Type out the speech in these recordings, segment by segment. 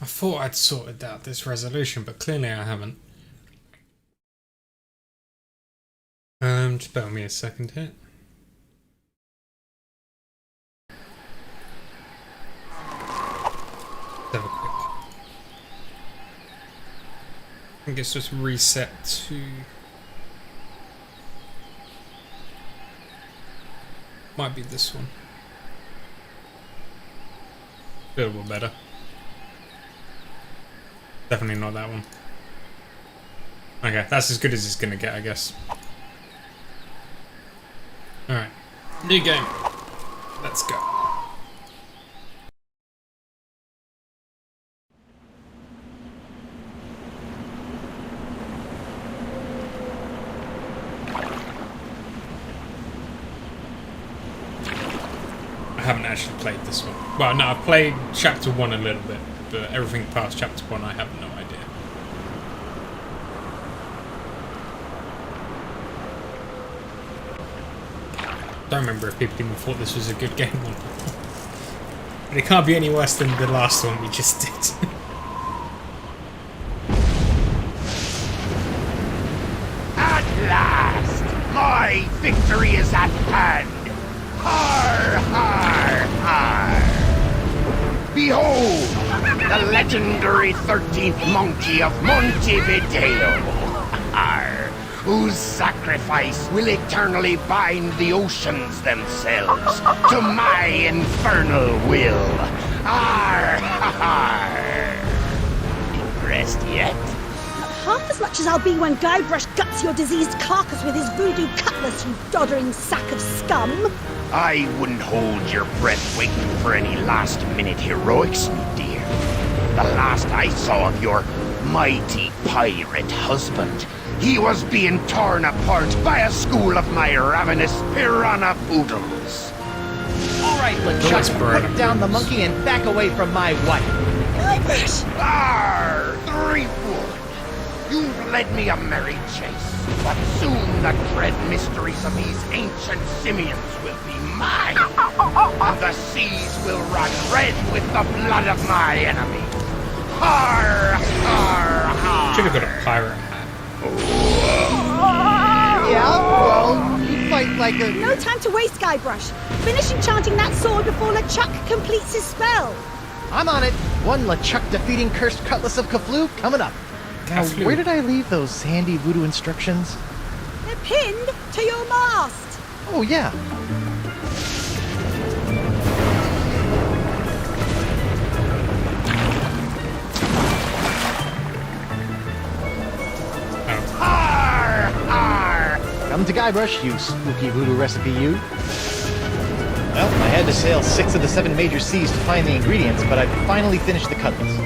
I thought I'd sorted out this resolution, but clearly I haven't. Just bear with me a second here. Let's have a quick. I think it's just reset to. Might be this one. A little bit better. Definitely not that one. Okay, that's as good as it's gonna get, I guess. Alright. New game. Let's go. I haven't actually played this one. Well, no, I've played chapter 1 a little bit, but everything past chapter 1 I have no idea. I don't remember if people even thought this was a good game or not. But it can't be any worse than the last one we just did. At last, my victory is at hand. Har, har, har. Behold, the legendary 13th monkey of Montevideo. Har, whose sacrifice will eternally bind the oceans themselves to my infernal will. Har, har. Impressed yet? Half as much as I'll be when Guybrush guts your diseased carcass with his voodoo cutlass, you doddering sack of scum. I wouldn't hold your breath waiting for any last-minute heroics, me dear. The last I saw of your mighty pirate husband, he was being torn apart by a school of my ravenous piranha poodles. All right, LeChuck, put down the monkey and back away from my wife. Guybrush! Arr, Threepwood! You've led me a merry chase, but soon the dread mysteries of these ancient simians will be mine. And the seas will run red with the blood of my enemy. Har, har, har. Should have got a pirate hat. Yeah, well, you fight like a... No time to waste, Guybrush. Finish enchanting that sword before LeChuck completes his spell. I'm on it. One LeChuck defeating cursed cutlass of Kaflu coming up. Now, Kaflu. where did I leave those handy voodoo instructions? They're pinned to your mast. Oh, yeah. Har, har. Come to Guybrush, you spooky voodoo recipe you. Well, I had to sail 6 of the 7 major seas to find the ingredients, but I finally finished the cutlass.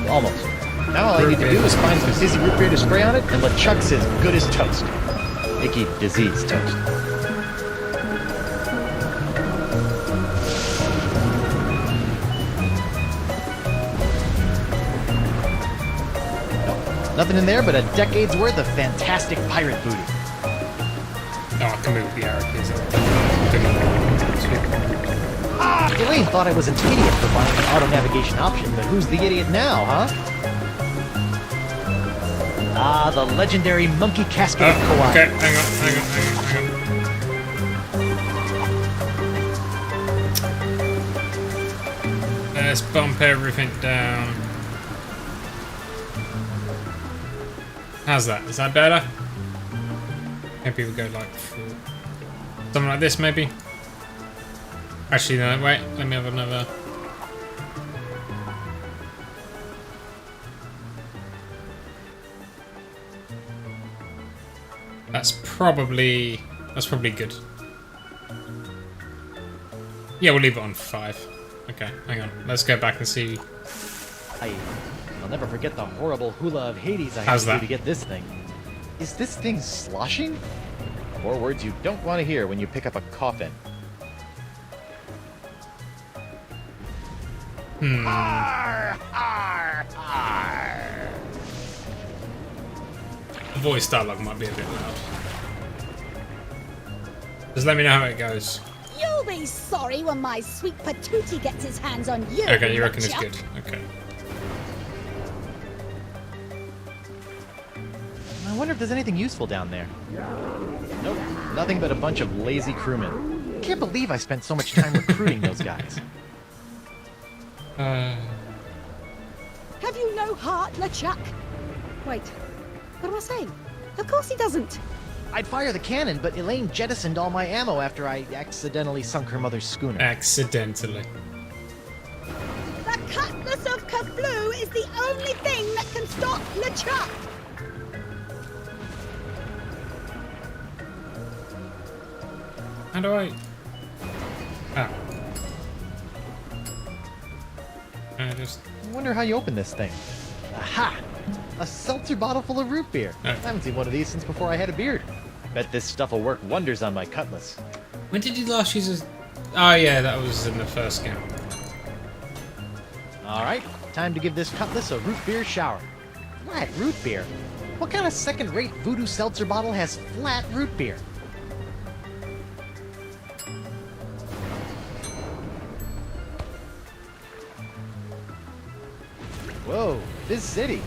Almost. Now all I need to do is find some fizzy root beer to spray on it, and LeChuck's as good as toast. Icky disease toast. Nope, nothing in there but a decade's worth of fantastic pirate voodoo. Oh, I can move the arrow keys. Elaine thought I was an idiot for buying an auto-navigation option, but who's the idiot now, huh? Ah, the legendary monkey casket of Kauai. Okay, hang on. Let's bump everything down. How's that? Is that better? Maybe we'll go like something like this, maybe. Actually, no, wait. Let me have another. That's probably good. Yeah, we'll leave it on 5. Okay, hang on. Let's go back and see. I'll never forget the horrible hula of Hades I had How's to do that? to get this thing. Is this thing sloshing? 4 words you don't want to hear when you pick up a coffin. Har, har, har. The voice dialogue might be a bit loud. Just let me know how it goes. You'll be sorry when my sweet patootie gets his hands on you. Okay, you reckon it's LeChuck. good. Okay. I wonder if there's anything useful down there. Nope, nothing but a bunch of lazy crewmen. Can't believe I spent so much time recruiting those guys. Have you no heart, LeChuck? Wait, what am I saying? Of course he doesn't. I'd fire the cannon, but Elaine jettisoned all my ammo after I accidentally sunk her mother's schooner. Accidentally. The Cutlass of Kaflu is the only thing that can stop LeChuck. How do I... Oh. I just... I wonder how you open this thing. Aha! A seltzer bottle full of root beer. Oh. I haven't seen one of these since before I had a beard. Bet this stuff will work wonders on my cutlass. When did you last use a... Oh yeah, that was in the first game. Alright, time to give this cutlass a root beer shower. Flat root beer? What kind of second-rate voodoo seltzer bottle has flat root beer? Whoa, this city.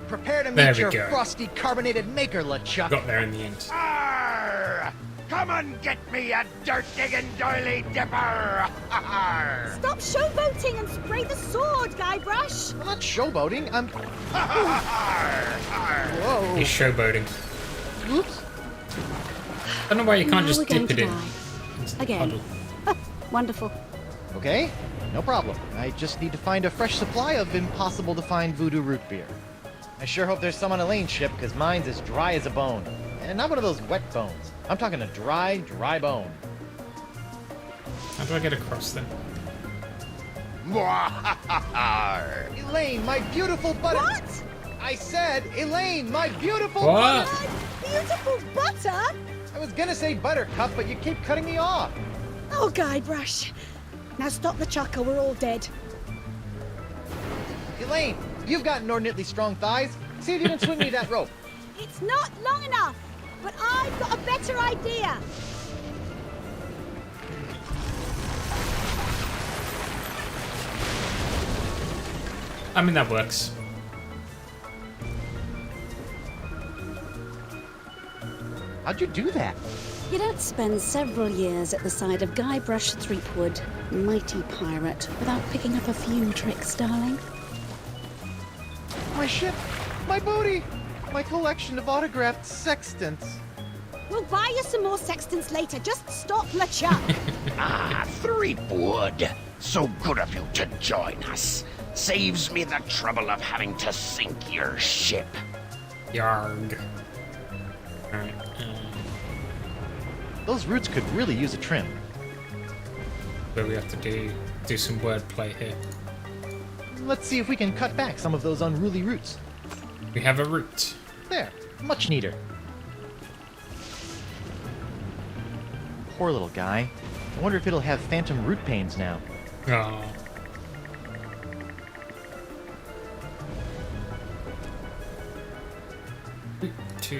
Prepare to There meet we your go. frosty carbonated maker, LeChuck. Got there in the end. Arr! Come and get me a dirt-digging doily dipper! Arr! Stop showboating and spray the sword, Guybrush. I'm not showboating, I'm... Arr! Arr! Whoa. He's showboating. Oops. I don't know why you can't Now just we're going dip it to in. die. Into the Again. puddle. Oh, wonderful. Okay, no problem. I just need to find a fresh supply of impossible-to-find voodoo root beer. I sure hope there's some on Elaine's ship, because mine's as dry as a bone. And not one of those wet bones. I'm talking a dry, dry bone. How do I get across then? Arr! Elaine, my beautiful butter... What? I said, Elaine, my beautiful What? butter... My beautiful butter? I was gonna say buttercup, but you keep cutting me off. Oh, Guybrush. Now stop LeChuck or we're all dead. Elaine, you've got inordinately strong thighs. See if you can swing me that rope. It's not long enough, but I've got a better idea. I mean, that works. How'd you do that? You don't spend several years at the side of Guybrush Threepwood, mighty pirate, without picking up a few tricks, darling. My ship, my booty, my collection of autographed sextants. We'll buy you some more sextants later. Just stop LeChuck. Ah, Threepwood! So good of you to join us. Saves me the trouble of having to sink your ship. Yarg. Alright. Those roots could really use a trim. But we have to do some wordplay here. Let's see if we can cut back some of those unruly roots. We have a root. There, much neater. Poor little guy. I wonder if it'll have phantom root pains now. Oh. To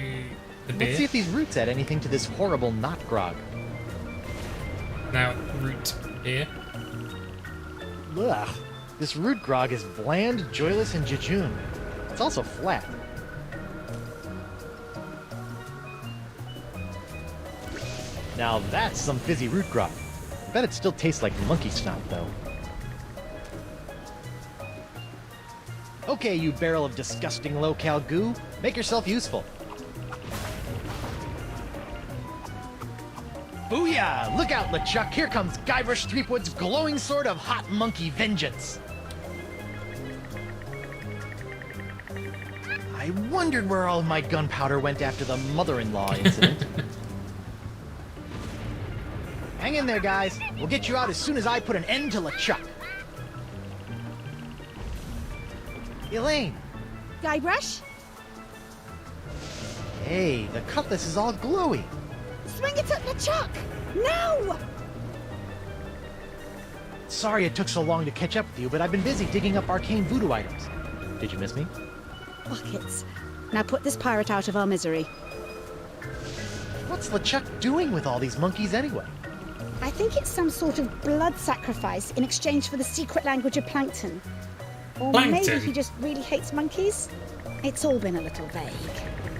the Let's beer. see if these roots add anything to this horrible knot grog. Now, root here. Ugh. This root grog is bland, joyless, and jejune. It's also flat. Now that's some fizzy root grog. I bet it still tastes like monkey snot, though. Okay, you barrel of disgusting low-cal goo. Make yourself useful. Booyah! Look out, LeChuck! Here comes Guybrush Threepwood's glowing sword of hot monkey vengeance! I wondered where all of my gunpowder went after the mother-in-law incident. Hang in there, guys. We'll get you out as soon as I put an end to LeChuck. Elaine! Guybrush, Hey, the cutlass is all glowy. swing it at LeChuck. Now! Sorry it took so long to catch up with you, but I've been busy digging up arcane voodoo items. Did you miss me? Buckets. Now put this pirate out of our misery. What's LeChuck doing with all these monkeys anyway? I think it's some sort of blood sacrifice in exchange for the secret language of plankton. Or maybe Plankton? he just really hates monkeys. It's all been a little vague.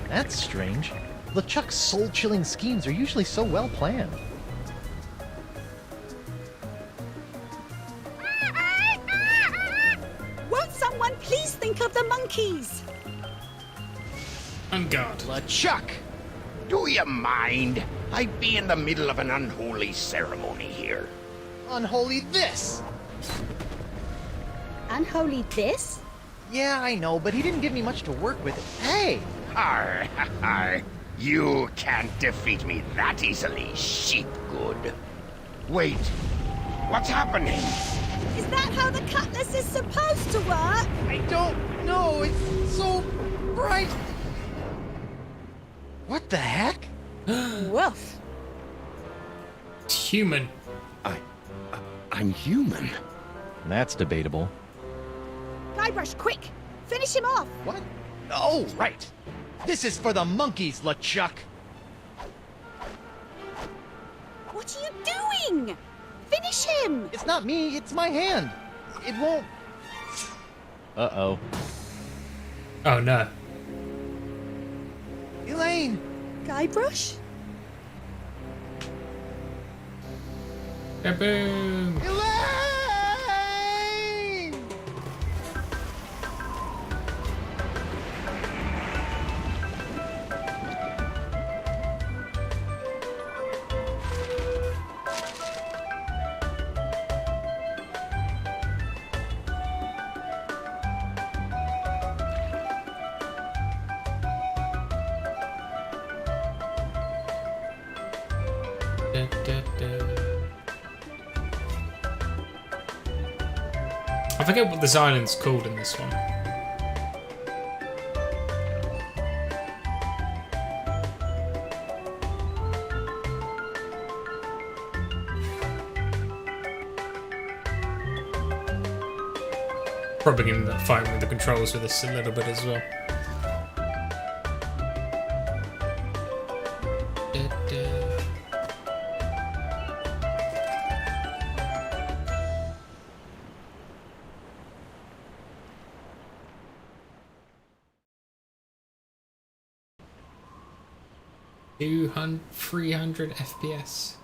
That's strange. LeChuck's soul-chilling schemes are usually so well planned. Won't someone please think of the monkeys? On guard. LeChuck, do you mind? I'd be in the middle of an unholy ceremony here. Unholy this! Unholy this? Yeah, I know, but he didn't give me much to work with. Hey! Arr, arr. You can't defeat me that easily, sheep good. Wait, what's happening? Is that how the cutlass is supposed to work? I don't know, it's so bright! What the heck? Woof. It's human. I'm human. That's debatable. Guybrush, quick! Finish him off! What? Oh, right! This is for the monkeys, LeChuck! What are you doing? Finish him! It's not me, it's my hand! It won't... Uh-oh. Oh no. Elaine! Guybrush? Kaboom! Elaine! Da, da, da. I forget what this island's called in this one. Probably going to end up fighting with the controls for this a little bit as well. Da, da. $200, 300 FPS.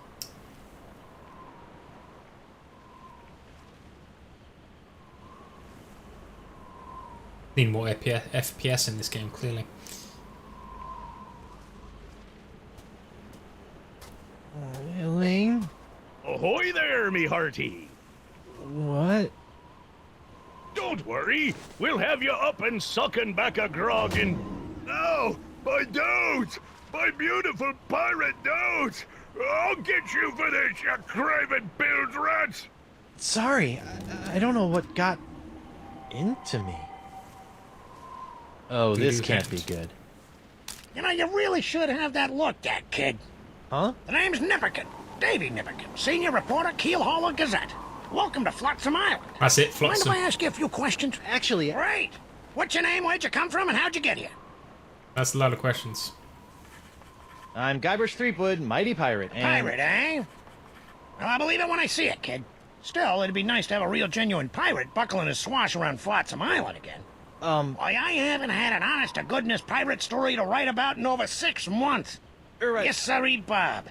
Need more FPS in this game, clearly. Elaine? Ahoy there, me hearty! What? Don't worry, we'll have you up and sucking back a grog in... Oh, my dote! My beautiful pirate dote! I'll get you for this, you craven bilge rats! Sorry, I don't know what got into me. Oh, this can't be good. You know, you really should have that looked at, kid. Huh? The name's Nipperkin. Davy Nipperkin, senior reporter, Keel Hauler Gazette. Welcome to Flotsam Island. That's it, Mind if Flotsam. I ask you a few questions? Actually, Great. What's your name, where'd you come from, and how'd you get here? That's a lot of questions. I'm Guybrush Threepwood, mighty pirate, and... Pirate, eh? Well, I'll believe it when I see it, kid. Still, it'd be nice to have a real genuine pirate buckling his swash around Flotsam Island again. Why, I haven't had an honest-to-goodness pirate story to write about in over 6 months. Right. Yes, sirree, Bob.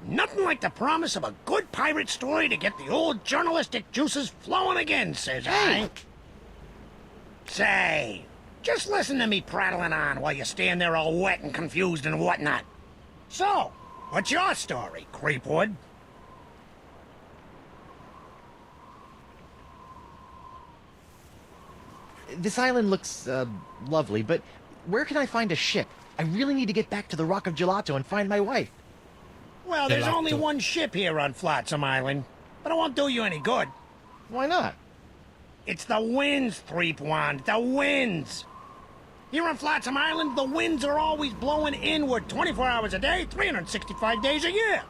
Nothing like the promise of a good pirate story to get the old journalistic juices flowing again, says I. Say, just listen to me prattling on while you stand there all wet and confused and whatnot. So, what's your story, Creepwood? This island looks, lovely, but where can I find a ship? I really need to get back to the Rock of Gelato and find my wife. Well, there's Gelato. only one ship here on Flotsam Island, but it won't do you any good. Why not? It's the winds, Threepwand, the winds. Here on Flotsam Island, the winds are always blowing inward 24 hours a day, 365 days a year.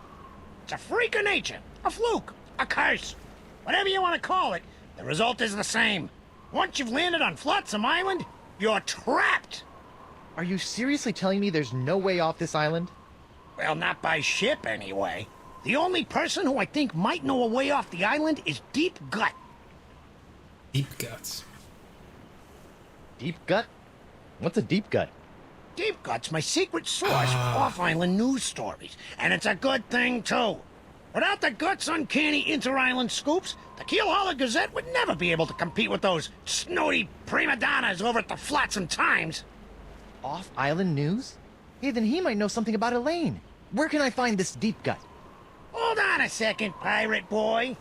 It's a freak of nature, a fluke, a curse. Whatever you want to call it, the result is the same. Once you've landed on Flotsam Island, you're trapped. Are you seriously telling me there's no way off this island? Well, not by ship, anyway. The only person who I think might know a way off the island is Deep Gut. Deep guts. Deep gut? What's a deep gut? Deep Gut's my secret source for off-island news stories, and it's a good thing, too. Without the Gut's uncanny inter-island scoops, the Keelhaulher Gazette would never be able to compete with those snooty prima donnas over at the Flotsam Times. Off-island news? Hey, then he might know something about Elaine. Where can I find this deep gut? Hold on a second, pirate boy.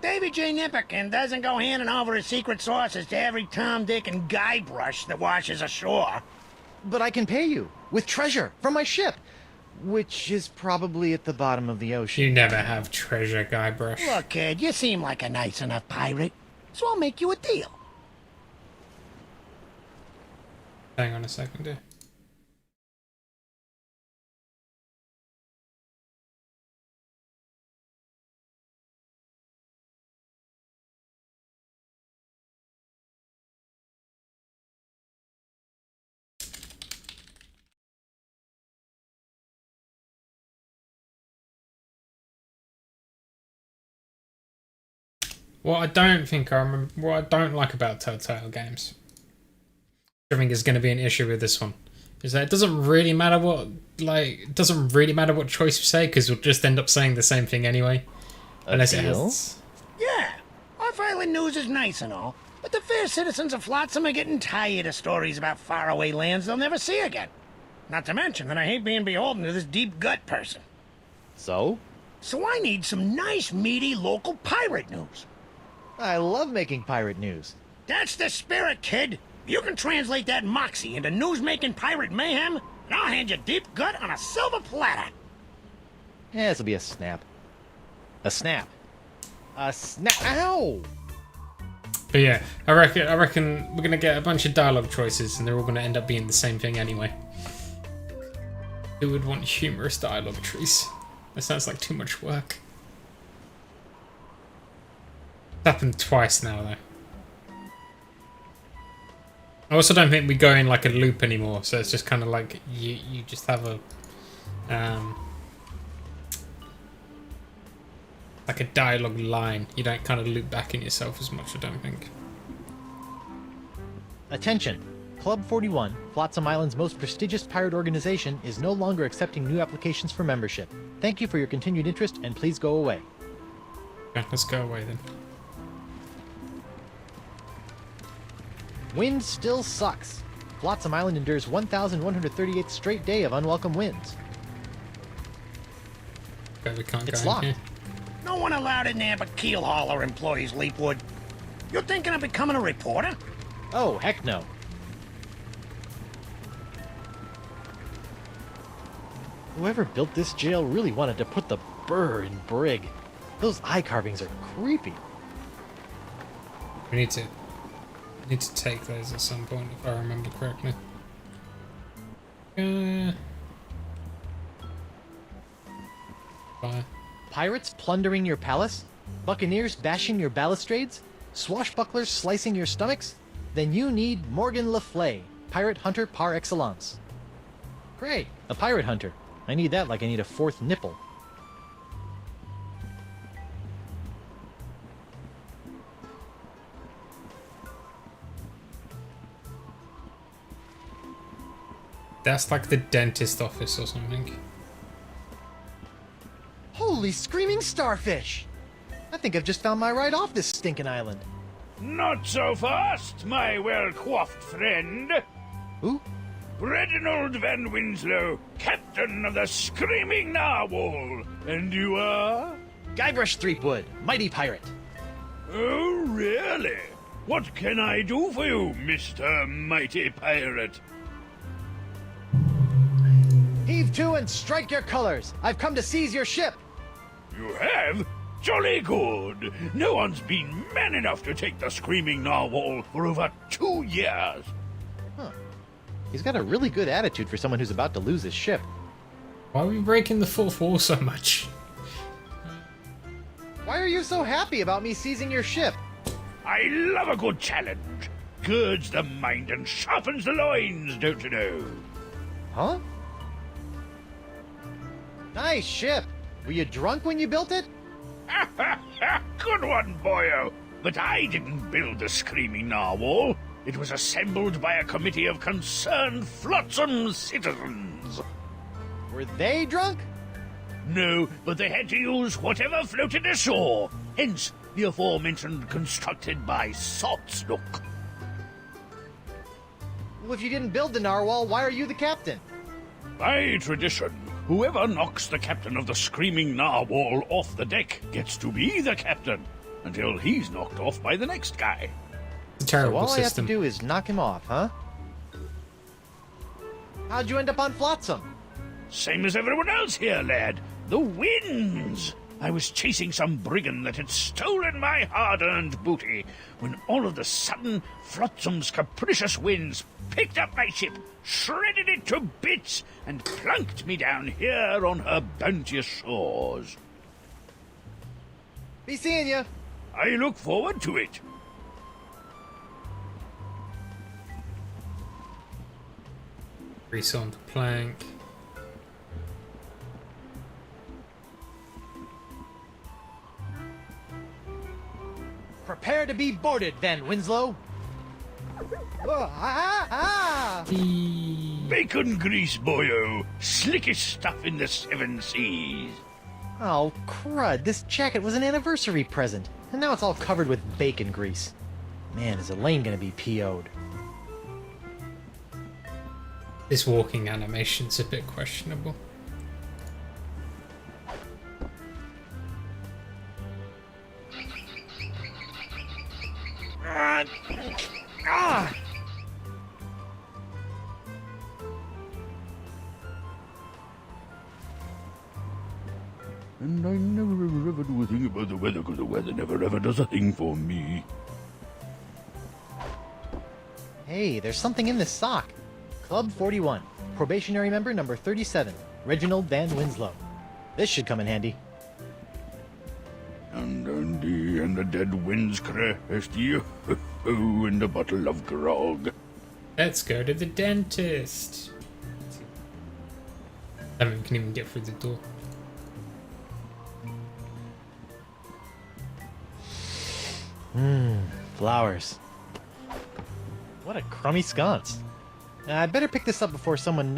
Davy J. Nipperkin doesn't go handing over his secret sources to every Tom, Dick, and Guybrush that washes ashore. But I can pay you with treasure from my ship, which is probably at the bottom of the ocean. You never have treasure, Guybrush. Look, kid, you seem like a nice enough pirate, so I'll make you a deal. Hang on a second, dear. What I don't think I remember, what I don't like about Telltale games, I think is going to be an issue with this one, is that it doesn't really matter what, choice you say, because you'll just end up saying the same thing anyway. Unless it has. Yeah, off-island news is nice and all, but the fair citizens of Flotsam are getting tired of stories about faraway lands they'll never see again. Not to mention that I hate being beholden to this deep gut person. So? So I need some nice, meaty local pirate news. I love making pirate news. That's the spirit, kid. You can translate that moxie into news-making pirate mayhem, and I'll hand you Deep Gut on a silver platter. Yeah, this'll be a snap. A snap. A snap. Ow! But yeah, I reckon we're gonna get a bunch of dialogue choices, and they're all gonna end up being the same thing anyway. Who would want humorous dialogue trees? That sounds like too much work. It's happened twice now, though. I also don't think we go in like a loop anymore, so it's just kind of like you just have a like a dialogue line. You don't kind of loop back in yourself as much, I don't think. Attention! Club 41, Flotsam Island's most prestigious pirate organization, is no longer accepting new applications for membership. Thank you for your continued interest, and please go away. Okay, let's go away then. Wind still sucks. Flotsam Island endures 1,138th straight day of unwelcome winds. Okay, we can't It's go locked. in here. No one allowed in there but Keelhaulher employees, Leapwood. You're thinking of becoming a reporter? Oh, heck no. Whoever built this jail really wanted to put the burr in Brig. Those eye carvings are creepy. We need to take those at some point, if I remember correctly. Fire. Pirates plundering your palace? Buccaneers bashing your balustrades? Swashbucklers slicing your stomachs? Then you need Morgan Le Fay, pirate hunter par excellence. Great, a pirate hunter. I need that like I need a fourth nipple. That's like the dentist office or something. Holy screaming starfish! I think I've just found my ride off this stinking island. Not so fast, my well-coiffed friend. Who? Reginald Van Winslow, captain of the Screaming Narwhal. And you are? Guybrush Threepwood, mighty pirate. Oh, really? What can I do for you, Mr. Mighty Pirate? Heave to and strike your colors! I've come to seize your ship! You have? Jolly good. No one's been man enough to take the Screaming Narwhal for over 2 years. Huh. He's got a really good attitude for someone who's about to lose his ship. Why are we breaking the fourth wall so much? Why are you so happy about me seizing your ship? I love a good challenge. Girds the mind and sharpens the loins, don't you know? Huh? Nice ship! Were you drunk when you built it? Good one, boyo. But I didn't build the Screaming Narwhal. It was assembled by a committee of concerned Flotsam citizens. Were they drunk? No, but they had to use whatever floated ashore. Hence, the aforementioned constructed by Sotsnook. Well, if you didn't build the narwhal, why are you the captain? By tradition, whoever knocks the captain of the Screaming Narwhal off the deck gets to be the captain, until he's knocked off by the next guy. It's a So terrible all I have system. to do is knock him off, huh? How'd you end up on Flotsam? Same as everyone else here, lad. The winds! I was chasing some brigand that had stolen my hard-earned booty, when all of a sudden, Flotsam's capricious winds picked up my ship, shredded it to bits, and plunked me down here on her bounteous shores. Be seeing ya. I look forward to it. Grease onto plank. Prepare to be boarded, then, Winslow. Bacon grease, boyo. Slickest stuff in the 7 seas. Oh, crud. This jacket was an anniversary present, and now it's all covered with bacon grease. Man, is Elaine gonna be PO'd. This walking animation's a bit questionable. And I never ever do a thing about the weather, because the weather never ever does a thing for me. Hey, there's something in this sock. Club 41. Probationary member number 37. Reginald Van Winslow. This should come in handy. And Andy and the dead winds crest you, and a bottle of grog. Let's go to the dentist. I mean, we can even get through the door. Flowers. What a crummy sconce. I'd better pick this up before someone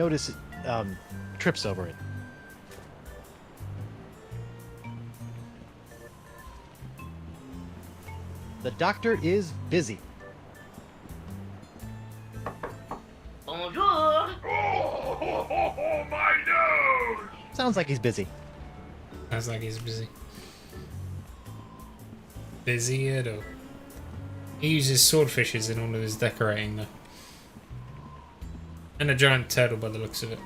trips over it. The doctor is busy. Bonjour! Oh, my nose! Sounds like he's busy. Sounds like he's busy. Busy at all. He uses swordfishes in all of his decorating, though. And a giant turtle by the looks of it.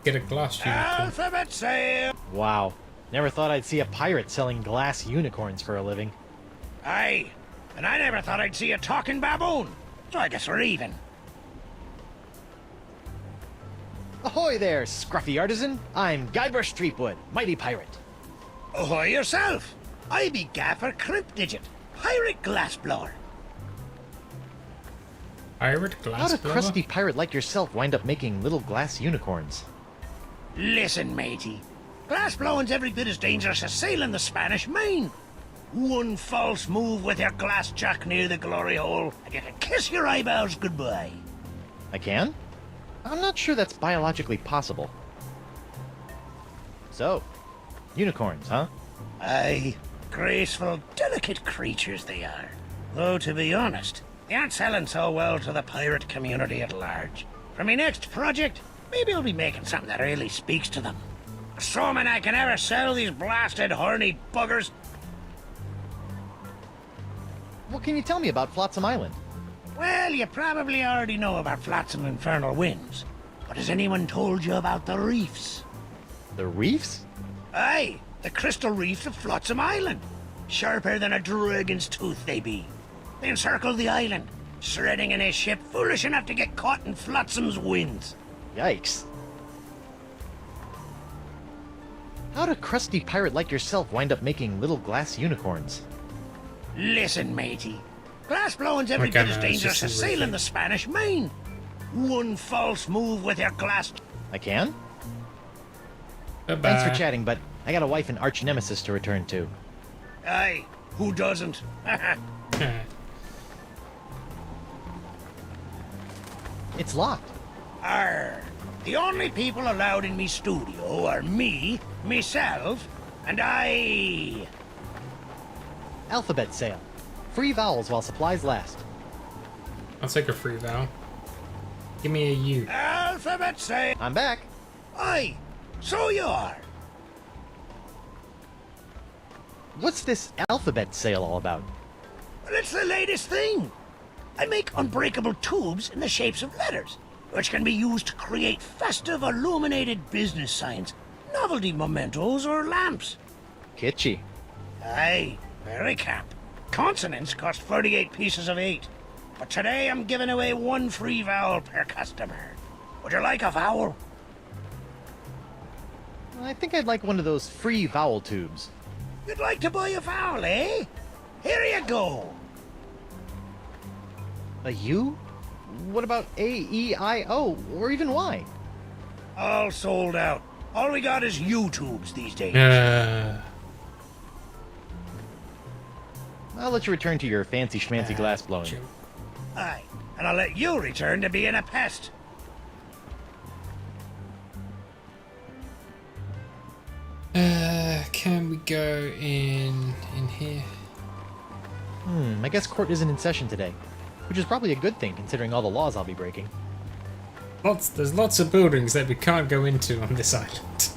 Get a glass unicorn. Alphabet sail! Wow. Never thought I'd see a pirate selling glass unicorns for a living. Aye, and I never thought I'd see a talking baboon. So I guess we're even. Ahoy there, scruffy artisan. I'm Guybrush Threepwood, mighty pirate. Ahoy yourself! I be Gaffer Crimpdigit, pirate glassblower. Pirate How'd glass a blower? crusty pirate like yourself wind up making little glass unicorns? Listen, matey. Glassblowing's every bit as dangerous as sailing the Spanish Main. One false move with your glass jack near the glory hole, and you can kiss your eyeballs goodbye. I can? I'm not sure that's biologically possible. So, unicorns, huh? Aye, graceful, delicate creatures they are. Though, to be honest, they aren't selling so well to the pirate community at large. For my next project, maybe I'll be making something that really speaks to them. Assuming I can ever sell these blasted horny buggers. What can you tell me about Flotsam Island? Well, you probably already know about Flotsam Infernal Winds. But has anyone told you about the reefs? The reefs? Aye, the crystal reefs of Flotsam Island. Sharper than a dragon's tooth they be. They encircle the island, shredding in a ship foolish enough to get caught in Flotsam's winds. Yikes. How'd a crusty pirate like yourself wind up making little glass unicorns? Listen, matey. Glassblowing's every Okay, bit as man, it's dangerous just as a sailing riffing. the Spanish Main. One false move with your glass... I can? Bye-bye. Thanks for chatting, but I got a wife and arch nemesis to return to. Aye, who doesn't? It's locked. Arr. The only people allowed in me studio are me, myself, and I. Alphabet sale. Free vowels while supplies last. I'll take a free vowel. Give me a U. Alphabet say. I'm back. Aye, so you are. What's this alphabet sale all about? Well, it's the latest thing. I make unbreakable tubes in the shapes of letters, which can be used to create festive, illuminated business signs, novelty mementos, or lamps. Kitschy. Aye, very cap. Consonants cost 38 pieces of 8. But today I'm giving away 1 free vowel per customer. Would you like a vowel? I think I'd like one of those free vowel tubes. You'd like to buy a vowel, eh? Here you go. A U? What about A, E, I, O, or even Y? All sold out. All we got is U-tubes these days. I'll let you return to your fancy schmancy glass blowing. Aye, and I'll let you return to being a pest. Can we go in here? I guess court isn't in session today, which is probably a good thing considering all the laws I'll be breaking. There's lots of buildings that we can't go into on this island.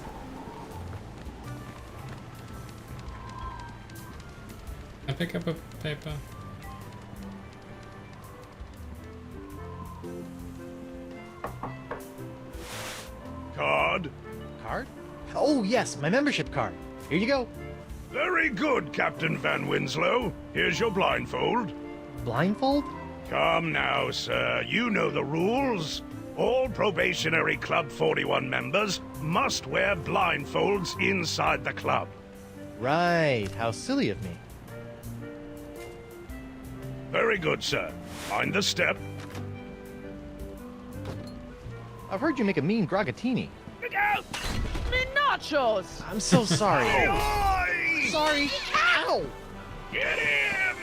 I pick up a paper. Card. Card? Oh yes, my membership card. Here you go. Very good, Captain Van Winslow. Here's your blindfold. Blindfold? Come now, sir. You know the rules. All Probationary Club 41 members must wear blindfolds inside the club. Right, how silly of me. Very good, sir. Mind the step. I've heard you make a mean grogatini. Look out! Me nachos! I'm so sorry. Oi! Sorry. Ow! Get him!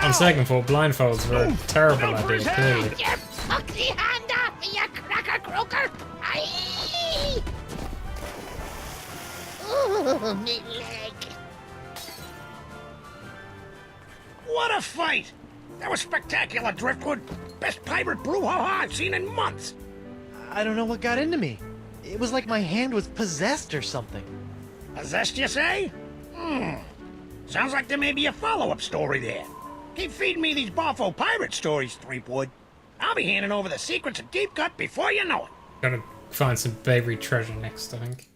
On second thought, blindfolds were a terrible Go for his idea, clearly. head! You fuck the hand off me, you cracker croaker! Aye! Oh, me leg. What a fight! That was spectacular, Driftwood. Best pirate brouhaha I've seen in months. I don't know what got into me. It was like my hand was possessed or something. Possessed, you say? Sounds like there may be a follow-up story there. Keep feeding me these Boffo pirate stories, Threepwood. I'll be handing over the secrets of Deep Cut before you know it. Gotta find some baby treasure next, I think.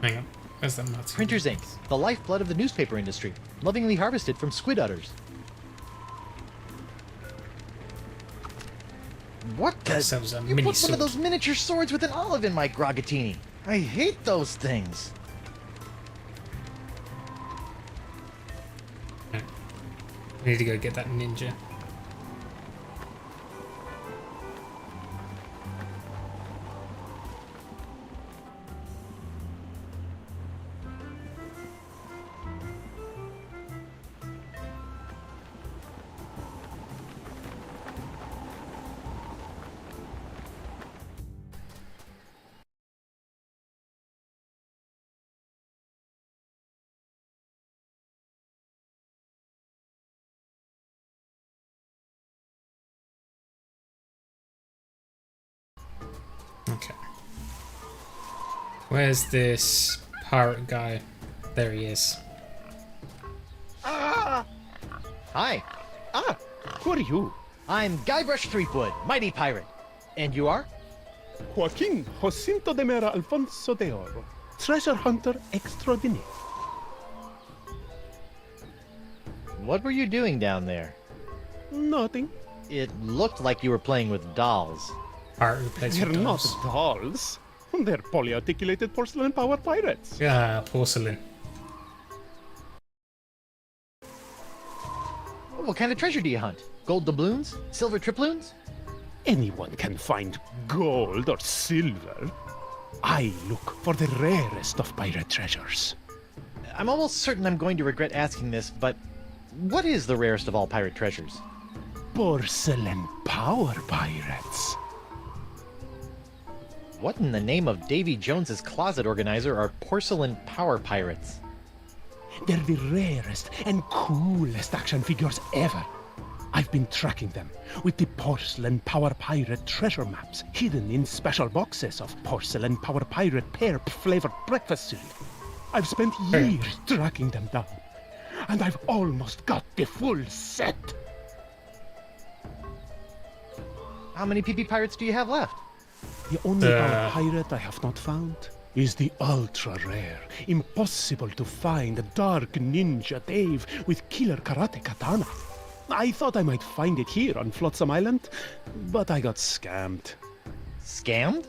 Hang on, where's that Nazi? Printer's ink, the lifeblood of the newspaper industry, lovingly harvested from squid udders. What the? Ourselves a You mini put one sword. of those miniature swords with an olive in my grogatini. I hate those things. We need to go get that ninja. Okay. Where's this pirate guy? There he is. Hi. Who are you? I'm Guybrush Threepwood, mighty pirate. And you are? Joaquin Jacinto de Mera Alfonso de Oro, treasure hunter extraordinaire. What were you doing down there? Nothing. It looked like you were playing with dolls. Pirate who plays They're with not dolls. dolls. They're polyarticulated porcelain power pirates. Ah, porcelain. What kind of treasure do you hunt? Gold doubloons? Silver triploons? Anyone can find gold or silver. I look for the rarest of pirate treasures. I'm almost certain I'm going to regret asking this, but what is the rarest of all pirate treasures? Porcelain power pirates. What in the name of Davy Jones's closet organizer are porcelain power pirates? They're the rarest and coolest action figures ever. I've been tracking them with the Porcelain Power Pirate treasure maps hidden in special boxes of Porcelain Power Pirate pear flavored breakfast cereal. I've spent years tracking them down, and I've almost got the full set. How many PP pirates do you have left? The only power pirate I have not found is the ultra rare, impossible to find Dark Ninja Dave with killer karate katana. I thought I might find it here on Flotsam Island, but I got scammed. Scammed?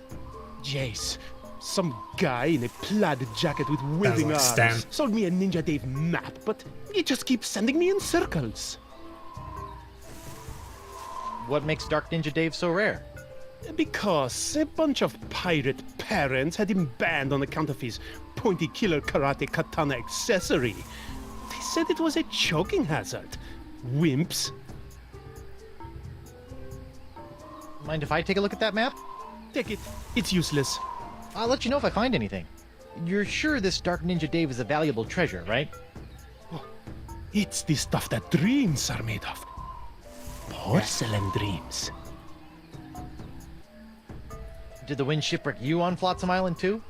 Jace, some guy in a plaid jacket with waving like arms Stan. sold me a Ninja Dave map, but he just keeps sending me in circles. What makes Dark Ninja Dave so rare? Because a bunch of pirate parents had him banned on account of his pointy killer karate katana accessory. They said it was a choking hazard. Wimps. Mind if I take a look at that map? Take it. It's useless. I'll let you know if I find anything. You're sure this Dark Ninja Dave is a valuable treasure, right? It's the stuff that dreams are made of. Porcelain dreams. Did the wind shipwreck you on Flotsam Island too?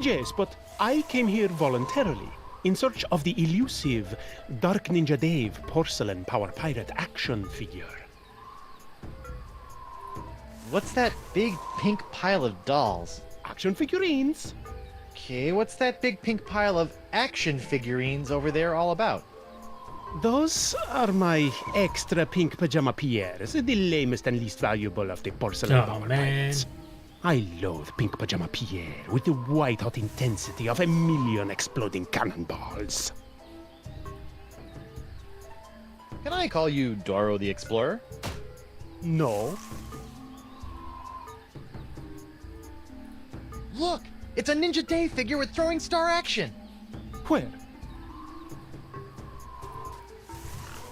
Yes, but I came here voluntarily in search of the elusive Dark Ninja Dave porcelain power pirate action figure. What's that big pink pile of dolls? Action figurines? Okay, what's that big pink pile of action figurines over there all about? Those are my extra pink pajama Pierres, the lamest and least valuable of the porcelain Oh, power man. pirates. I loathe pink pajama Pierre with the white-hot intensity of 1,000,000 exploding cannonballs. Can I call you Doro the Explorer? No. Look! It's a Ninja Dave figure with throwing star action! Where?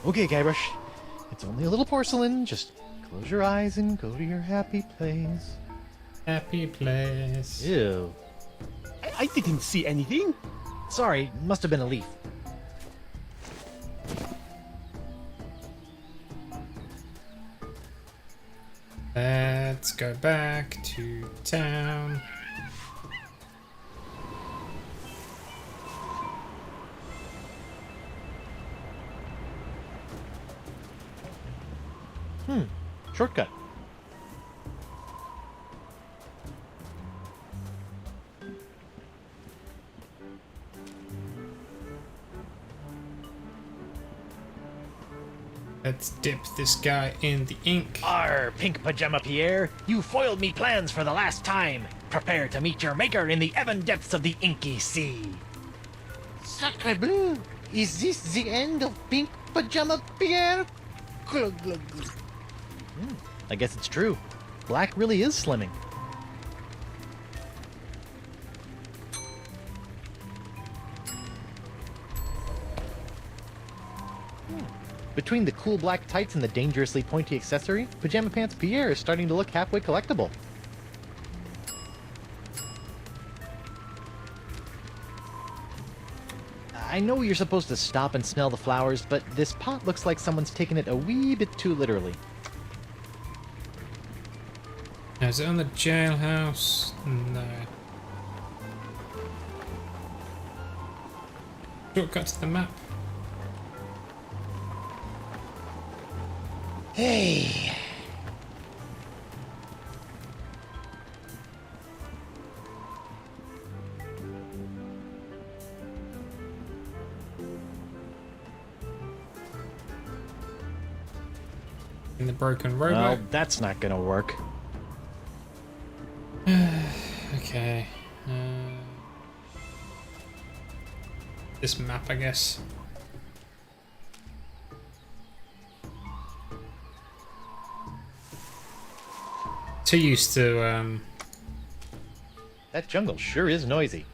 Okay, Guybrush. It's only a little porcelain. Just close your eyes and go to your happy place. Happy place. Ew. I didn't see anything. Sorry, must have been a leaf. Let's go back to town. Shortcut. Let's dip this guy in the ink. Arr, Pink Pajama Pierre, you foiled me plans for the last time. Prepare to meet your maker in the even depths of the inky sea. Sacre bleu! Is this the end of Pink Pajama Pierre? Glug, glug, glug. I guess it's true. Black really is slimming. Between the cool black tights and the dangerously pointy accessory, Pajama Pants Pierre is starting to look halfway collectible. I know you're supposed to stop and smell the flowers, but this pot looks like someone's taken it a wee bit too literally. Now, is it on the jailhouse? No. Shortcut to the map. Hey. In the broken Well, rowboat. that's not gonna work. Okay. This map, I guess. Too used to, That jungle sure is noisy.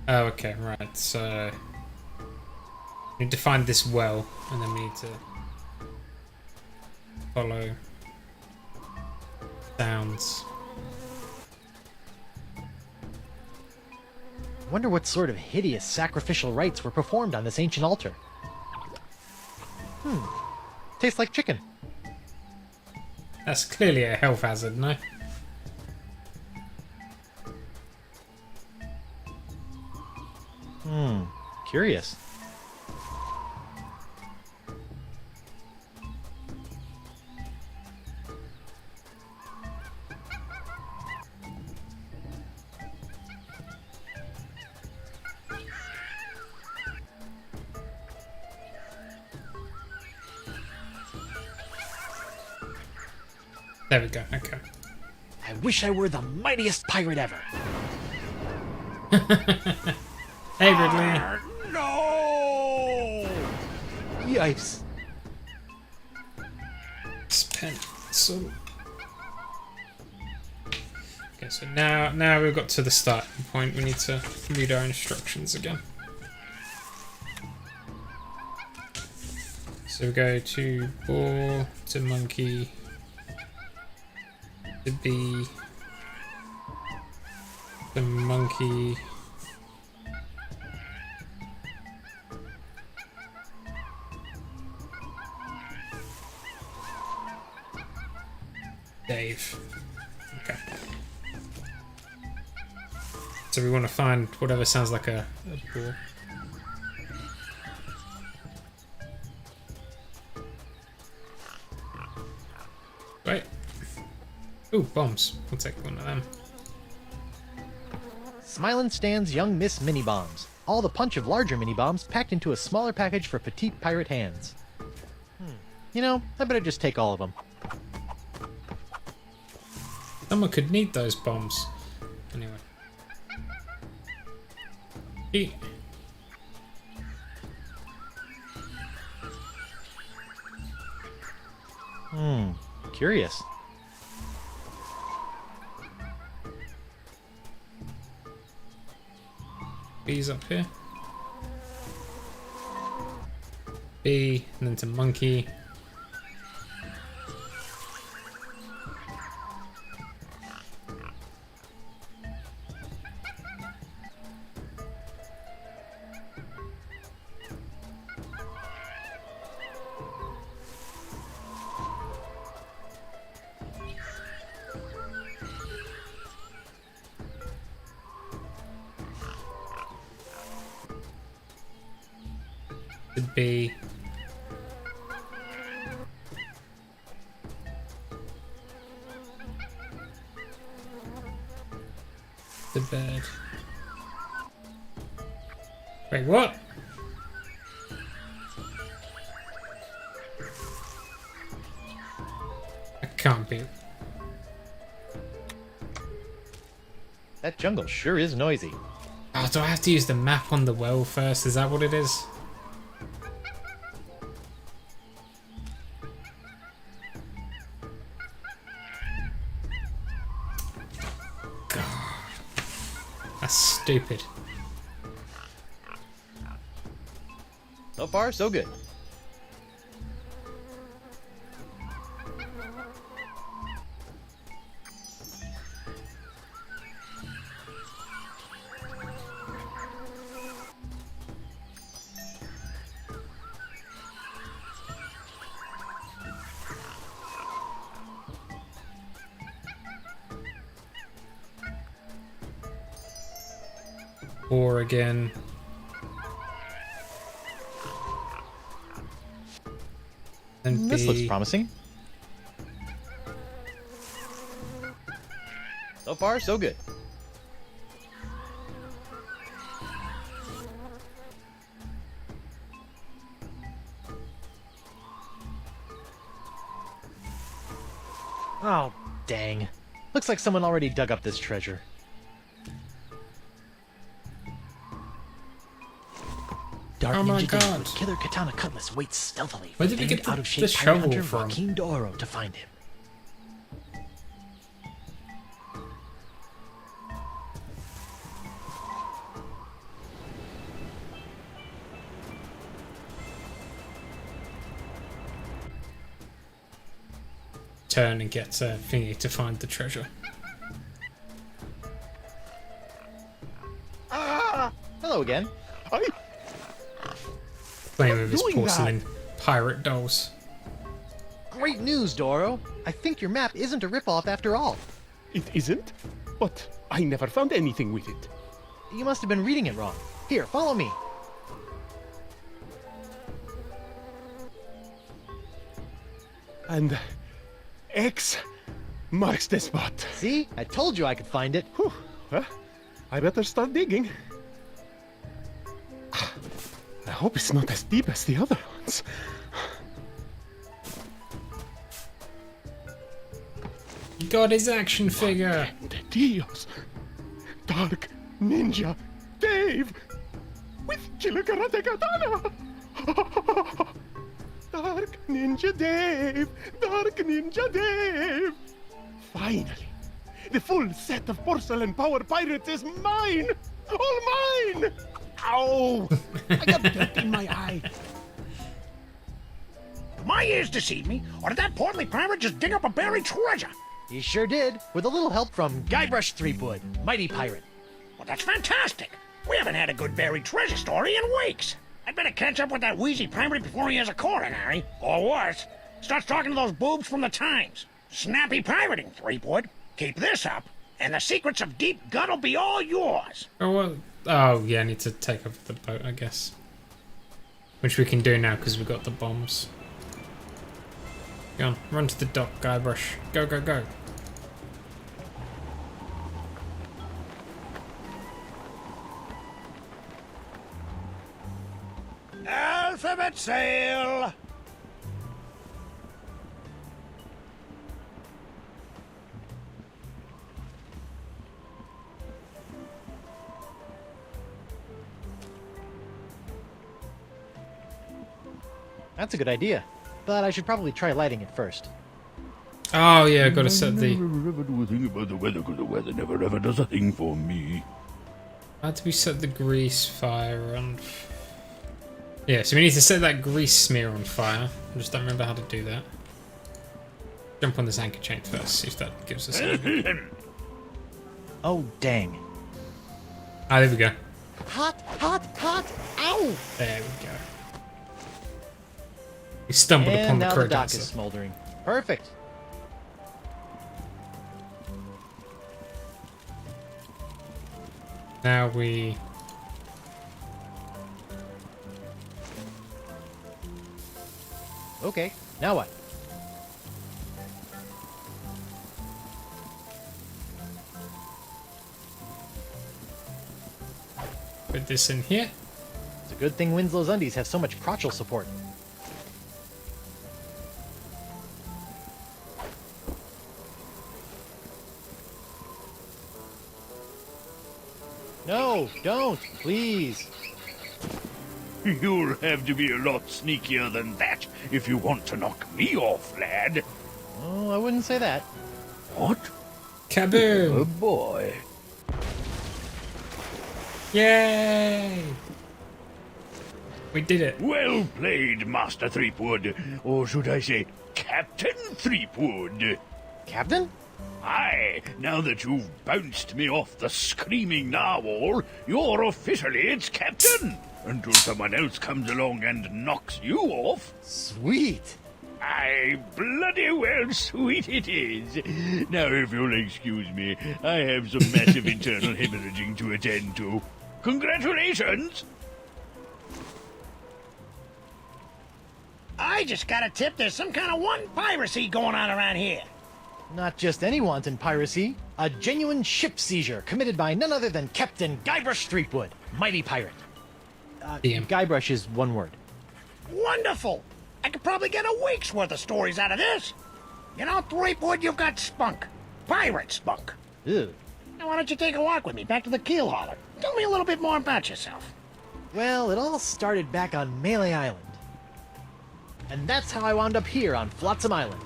Oh, okay, right, so... We need to find this well, and then we need to... follow... sounds. Wonder what sort of hideous sacrificial rites were performed on this ancient altar. Tastes like chicken. That's clearly a health hazard, no? Curious. There we go, okay. I wish I were the mightiest pirate ever. Hey, Ridley! No! Yikes. Pencil. Okay, so now we've got to the starting point. We need to read our instructions again. So we go to boar, to monkey, to bee, to monkey, Dave. Okay. So we want to find whatever sounds like a boar. Right. Ooh, bombs. We'll take one of them. Smilin' stands young Miss Mini Bombs. All the punch of larger mini bombs packed into a smaller package for petite pirate hands. You know, I better just take all of them. Someone could need those bombs. Anyway. Eat. Curious. B's up here. B, and then to monkey. To B. The bed. Wait, what? I can't be. That jungle sure is noisy. Oh, do I have to use the map on the well first? Is that what it is? God. That's stupid. So far, so good. Or again. Then This looks B. promising. So far, so good. Oh, dang. Looks like someone already dug up this treasure. Dark Oh my Ninja Dave God. with Killer Katana Cutlass waits stealthily Where for did we the get the out-of-shape pirate shovel hunter from? Joaquin Doro to find him. Turn and get Thingy to find the treasure. Hello again. Playing with his Doing porcelain pirate dolls. Great news, Doro. I think your map isn't a ripoff after all. It isn't? But I never found anything with it. You must have been reading it wrong. Here, follow me. And X marks the spot. See? I told you I could find it. Whew. Well, I better start digging. I hope it's not as deep as the other ones. He got his action figure. Dios! Dark Ninja Dave! With Killer Karate Katana! Dark Ninja Dave! Dark Ninja Dave! Finally! The full set of Porcelain Power Pirates is mine! All mine! Ow! I got dirt in my eye. My ears deceive me, or did that portly pirate just dig up a buried treasure? He sure did, with a little help from Guybrush Threepwood, mighty pirate. Well, that's fantastic. We haven't had a good buried treasure story in weeks. I'd better catch up with that wheezy pirate before he has a coronary, or worse, starts talking to those boobs from the Times. Snappy pirating, Threepwood. Keep this up, and the secrets of Deep Gut will be all yours. Oh, well, oh yeah, I need to take over the boat, I guess. Which we can do now because we got the bombs. Go on, run to the dock, Guybrush. Go, go, go. Alphabet sail! That's a good idea. But I should probably try lighting it first. Oh yeah, gotta set the... Never ever do a thing about the weather, because the weather never ever does a thing for me. How do we set the grease fire on? Yeah, so we need to set that grease smear on fire. I just don't remember how to do that. Jump on this anchor chain first, see if that gives us anything. Oh, dang. Ah, there we go. Hot, hot, hot! Ow! There we go. We stumbled upon And the now crow the dock is dancer. smoldering. Perfect. Now we... Okay, now what? Put this in here. It's a good thing Winslow's undies have so much crotchal support. No, don't, please. You'll have to be a lot sneakier than that if you want to knock me off, lad. Oh, I wouldn't say that. What? Kaboom! Oh boy. Yay! We did it. Well played, Master Threepwood. Or should I say, Captain Threepwood. Captain? Aye, now that you've bounced me off the screaming narwhal, you're officially its captain. Until someone else comes along and knocks you off. Sweet. Aye, bloody well sweet it is. Now, if you'll excuse me, I have some massive internal hemorrhaging to attend to. Congratulations! I just got a tip there's some kind of one piracy going on around here. Not just any wanton piracy, a genuine ship seizure committed by none other than Captain Guybrush Threepwood, mighty pirate. Damn. Guybrush is one word. Wonderful! I could probably get a week's worth of stories out of this. You know, Threepwood, you've got spunk. Pirate spunk. Ew. Now, why don't you take a walk with me back to the keel hauler? Tell me a little bit more about yourself. Well, it all started back on Melee Island. And that's how I wound up here on Flotsam Island.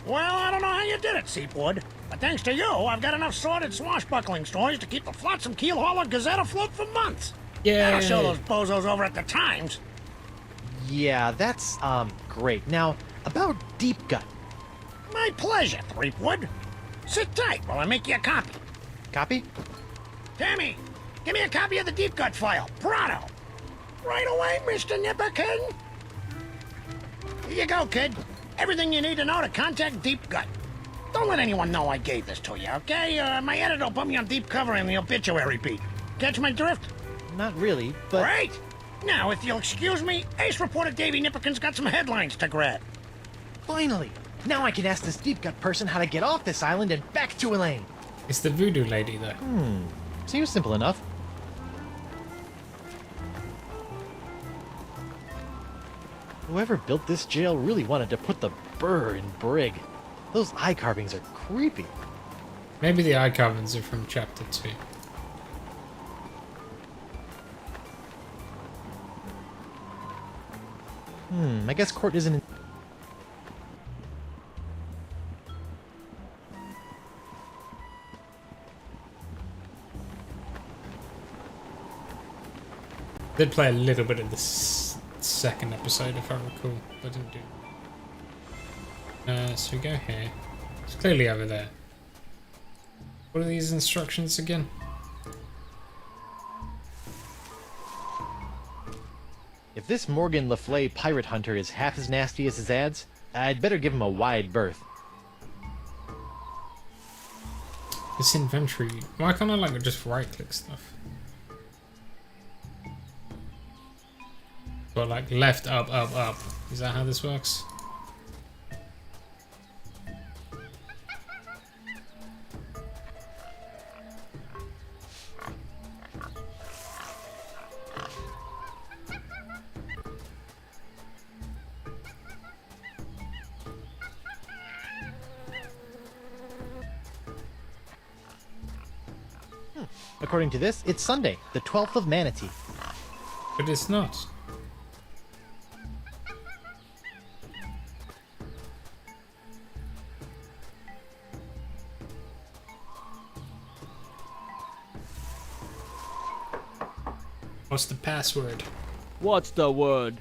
Well, I don't know how you did it, Seepwood. But thanks to you, I've got enough sordid swashbuckling stories to keep the Flotsam Keel Hauler Gazette afloat for months. Yeah. That'll show those bozos over at the Times. Yeah, that's, great. Now, about Deep Gut. My pleasure, Threepwood. Sit tight while I make you a copy. Copy? Tammy, give me a copy of the Deep Gut file. Pronto. Right away, Mr. Nipperkin. Here you go, kid. Everything you need to know to contact Deep Gut. Don't let anyone know I gave this to you, okay? My editor will put me on deep cover in the obituary beat. Catch my drift? Not really, but... Great! Now, if you'll excuse me, Ace reporter Davy Nipperkin's got some headlines to grab. Finally! Now I can ask this Deep Gut person how to get off this island and back to Elaine. It's the voodoo lady, though. Seems simple enough. Whoever built this jail really wanted to put the burr in Brig. Those eye carvings are creepy. Maybe the eye carvings are from chapter 2. I guess Court isn't in... Did play a little bit of the second episode, if I recall, but didn't do. So we go here. It's clearly over there. What are these instructions again? If this Morgan Le Fay pirate hunter is half as nasty as his ads, I'd better give him a wide berth. This inventory. Why can't I like just right click stuff? But like left, up, up, up. Is that how this works? According to this, it's Sunday, the 12th of Manatee. But it's not. What's the password? What's the word?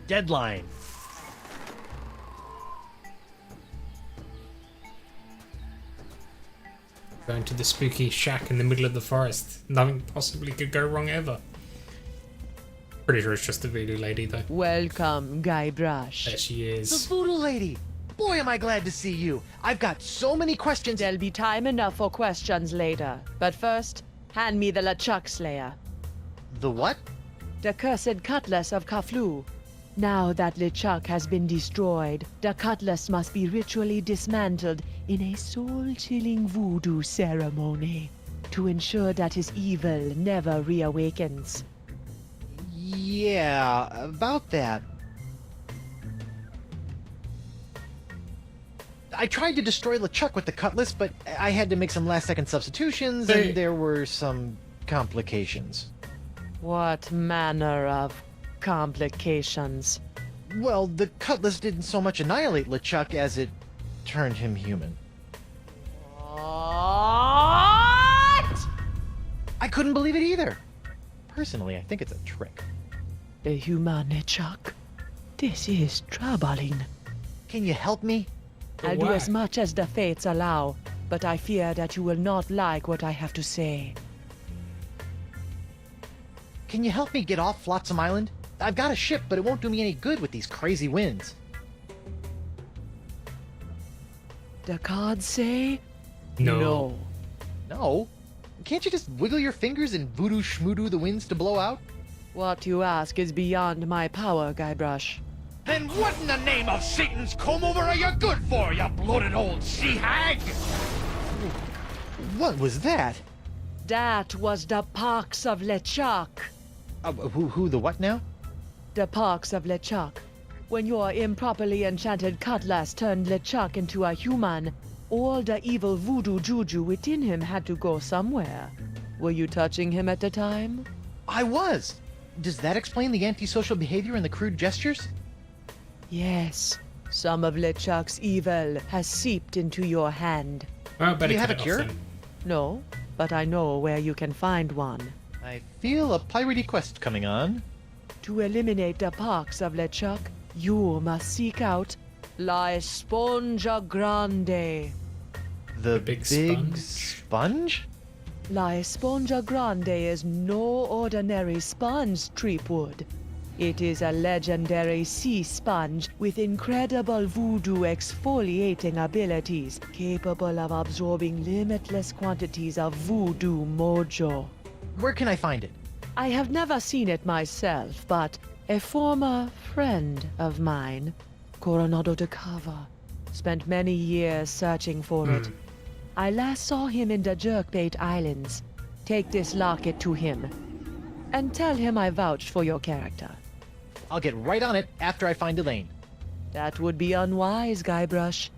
Deadline. Going to the spooky shack in the middle of the forest. Nothing possibly could go wrong ever. Pretty sure it's just the voodoo lady though. Welcome, Guybrush. There she The is. Voodoo Lady! Boy, am I glad to see you. I've got so many questions. There'll be time enough for questions later. But first, hand me the LeChuck Slayer. The what? The cursed cutlass of Kaflu. Now that LeChuck has been destroyed, the cutlass must be ritually dismantled in a soul-chilling voodoo ceremony to ensure that his evil never reawakens. Yeah, about that. I tried to destroy LeChuck with the cutlass, but I had to make some last-second substitutions, and there were some complications. What manner of complications? Well, the cutlass didn't so much annihilate LeChuck as it turned him human. What? I couldn't believe it either. Personally, I think it's a trick. The human LeChuck. This is troubling. Can you help me? I'll do why? as much as the fates allow, but I fear that you will not like what I have to say. Can you help me get off Flotsam Island? I've got a ship, but it won't do me any good with these crazy winds. The cards say No. No? Can't you just wiggle your fingers and voodoo schmoodoo the winds to blow out? What you ask is beyond my power, Guybrush. Then what in the name of Satan's comb-over are you good for, you bloated old sea hag? What was that? That was the Parks of LeChuck. Who the what now? The Parks of LeChuck. When your improperly enchanted cutlass turned LeChuck into a human, all the evil voodoo juju within him had to go somewhere. Were you touching him at the time? I was! Does that explain the antisocial behavior and the crude gestures? Yes. Some of LeChuck's evil has seeped into your hand. Well, Do you have a cure? No, but I know where you can find one. I feel a piratey quest coming on. To eliminate the pox of LeChuck, you must seek out La Esponja Grande. The big sponge? La Esponja Grande is no ordinary sponge, Treepwood. It is a legendary sea sponge with incredible voodoo exfoliating abilities, capable of absorbing limitless quantities of voodoo mojo. Where can I find it? I have never seen it myself, but a former friend of mine, Coronado de Cava, spent many years searching for it. I last saw him in the Jerkbait Islands. Take this locket to him, and tell him I vouched for your character. I'll get right on it after I find Elaine. That would be unwise, Guybrush.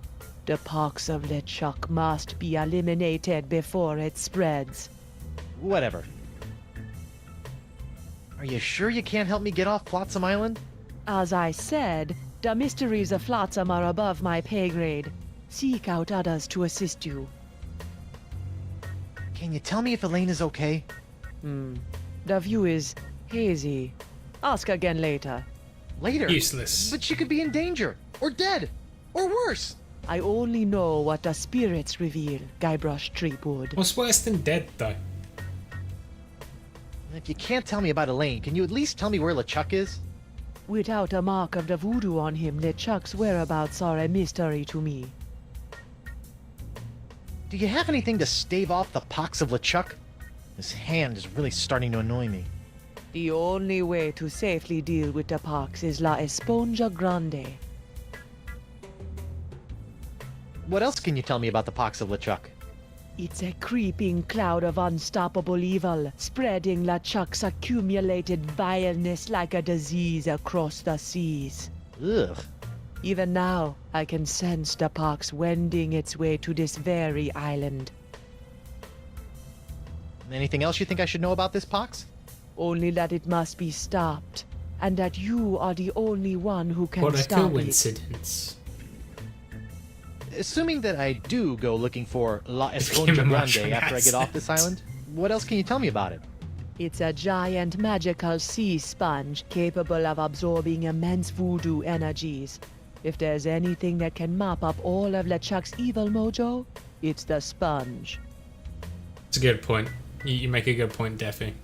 The pox of LeChuck must be eliminated before it spreads. Whatever. Are you sure you can't help me get off Flotsam Island? As I said, the mysteries of Flotsam are above my pay grade. Seek out others to assist you. Can you tell me if Elaine is okay? The view is hazy. Ask again later. Later? Useless. But she could be in danger, or dead, or worse. I only know what the spirits reveal, Guybrush Treepwood. What's worse than dead, though? If you can't tell me about Elaine, can you at least tell me where LeChuck is? Without a mark of the voodoo on him, LeChuck's whereabouts are a mystery to me. Do you have anything to stave off the pox of LeChuck? His hand is really starting to annoy me. The only way to safely deal with the pox is La Esponja Grande. What else can you tell me about the pox of LeChuck? It's a creeping cloud of unstoppable evil, spreading LeChuck's accumulated vileness like a disease across the seas. Ugh. Even now, I can sense the pox wending its way to this very island. Anything else you think I should know about this pox? Only that it must be stopped, and that you are the only one who can What a stop coincidence. Assuming that I do go looking for La Became Esponja a Grande mushroom after I get off this island, what else can you tell me about it? It's a giant magical sea sponge capable of absorbing immense voodoo energies. If there's anything that can mop up all of LeChuck's evil mojo, it's the sponge. It's a good point. You make a good point, Deafy.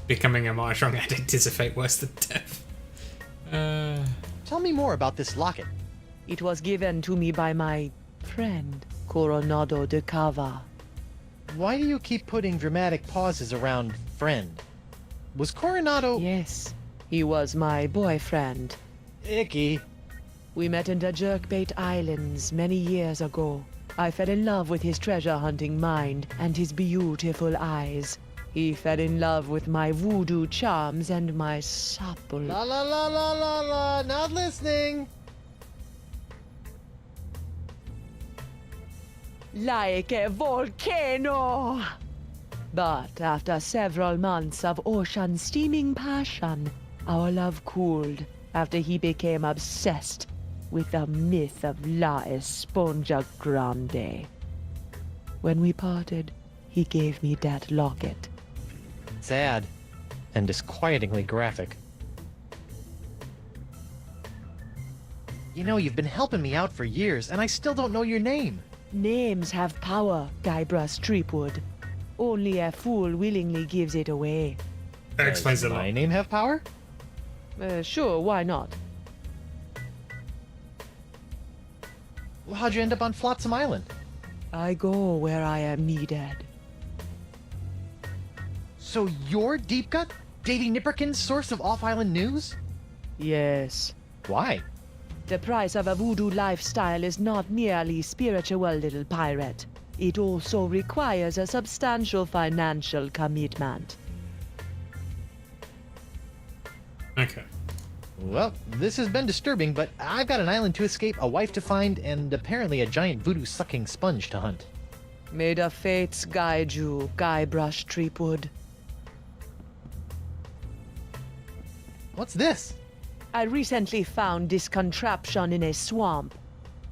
Becoming a Mahjong addict is a fate worse than death. Tell me more about this locket. It was given to me by my friend, Coronado de Cava. Why do you keep putting dramatic pauses around friend? Was Coronado... Yes, he was my boyfriend. Icky. We met in the Jerkbait Islands many years ago. I fell in love with his treasure-hunting mind and his beautiful eyes. He fell in love with my voodoo charms and my supple... La la la la la la, not listening. Like a volcano! But after several months of ocean-steaming passion, our love cooled after he became obsessed with the myth of La Esponja Grande. When we parted, he gave me that locket. Sad. And disquietingly graphic. You know, you've been helping me out for years, and I still don't know your name. Names have power, Guybrush Treepwood. Only a fool willingly gives it away. That explains Does a lot. my name have power? Sure, why not? Well, how'd you end up on Flotsam Island? I go where I am needed. So you're Deep Gut? Davy Nipperkin's source of off-island news? Yes. Why? The price of a voodoo lifestyle is not merely spiritual, little pirate. It also requires a substantial financial commitment. Okay. Well, this has been disturbing, but I've got an island to escape, a wife to find, and apparently a giant voodoo-sucking sponge to hunt. May the fates guide you, Guybrush Threepwood. What's this? I recently found this contraption in a swamp.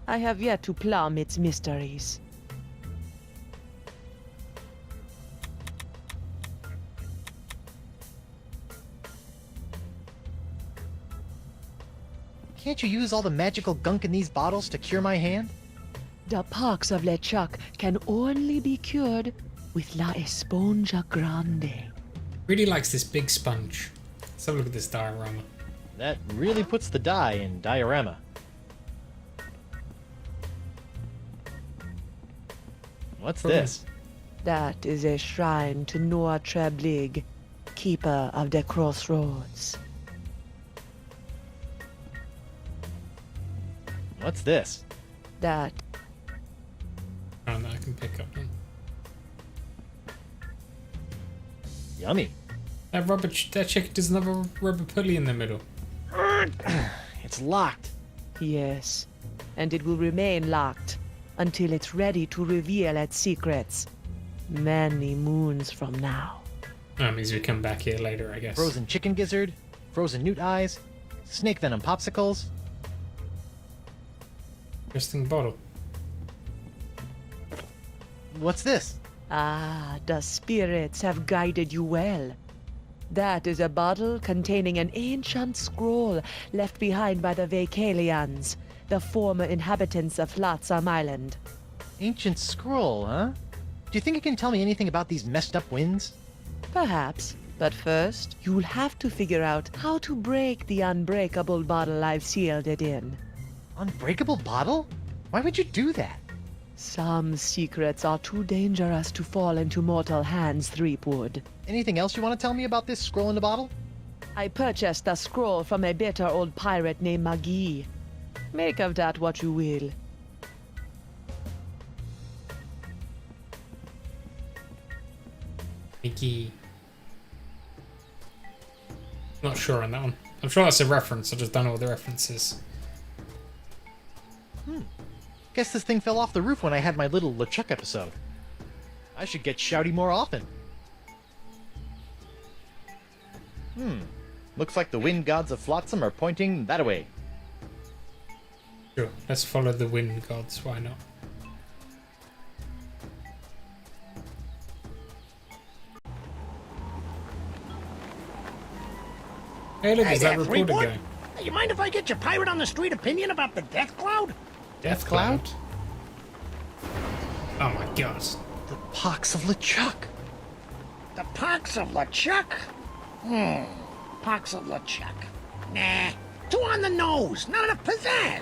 I have yet to plumb its mysteries. Can't you use all the magical gunk in these bottles to cure my hand? The pox of LeChuck can only be cured with La Esponja Grande. Really likes this big sponge. Let's have a look at this diorama. That really puts the dye in diorama. What's this? That is a shrine to Noah Treblig, keeper of the crossroads. What's this? That Oh, no, I can pick up then. Yummy. That chicken doesn't have a rubber pulley in the middle. It's locked. Yes, and it will remain locked until it's ready to reveal its secrets. Many moons from now. That means we come back here later, I guess. Frozen chicken gizzard, frozen newt eyes, snake venom popsicles. Interesting bottle. What's this? Ah, the spirits have guided you well. That is a bottle containing an ancient scroll left behind by the Vacalians, the former inhabitants of Flotsam Island. Ancient scroll, huh? Do you think it can tell me anything about these messed up winds? Perhaps, but first, you'll have to figure out how to break the unbreakable bottle I've sealed it in. Unbreakable bottle? Why would you do that? Some secrets are too dangerous to fall into mortal hands, Threepwood. Anything else you want to tell me about this scroll in the bottle? I purchased the scroll from a bitter old pirate named Magee. Make of that what you will. Mickey. Not sure on that one. I'm sure that's a reference, I just don't know what the reference is. Guess this thing fell off the roof when I had my little LeChuck episode. I should get shouty more often. Looks like the wind gods of Flotsam are pointing that way. Sure, let's follow the wind gods, why not? Hey look, Hey is there, that reporter Threepwood. guy? Hey, you mind if I get your pirate on the street opinion about the death cloud? Death Cloud? Oh my god. The pox of LeChuck. The pox of LeChuck? Pox of LeChuck. Nah, too on the nose, not enough pizzazz.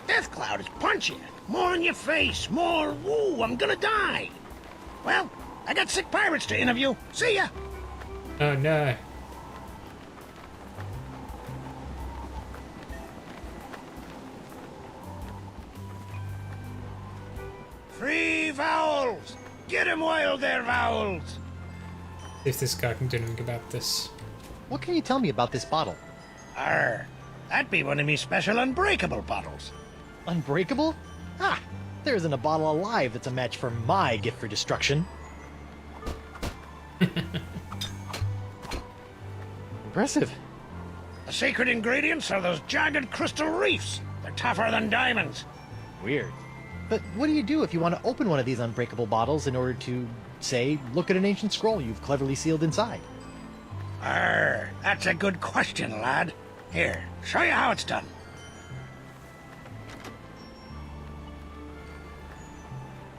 Death cloud is punchier, more in your face, more, woo, I'm gonna die. Well, I got sick pirates to interview. See ya. Oh no. Free vowels! Get him while they're vowels! See if this guy can do anything about this. What can you tell me about this bottle? Arr, that'd be one of me special unbreakable bottles. Unbreakable? Ah, there isn't a bottle alive that's a match for my gift for destruction. Impressive. The secret ingredients are those jagged crystal reefs. They're tougher than diamonds. Weird. But what do you do if you want to open one of these unbreakable bottles in order to, say, look at an ancient scroll you've cleverly sealed inside? Arr, that's a good question, lad. Here, show you how it's done.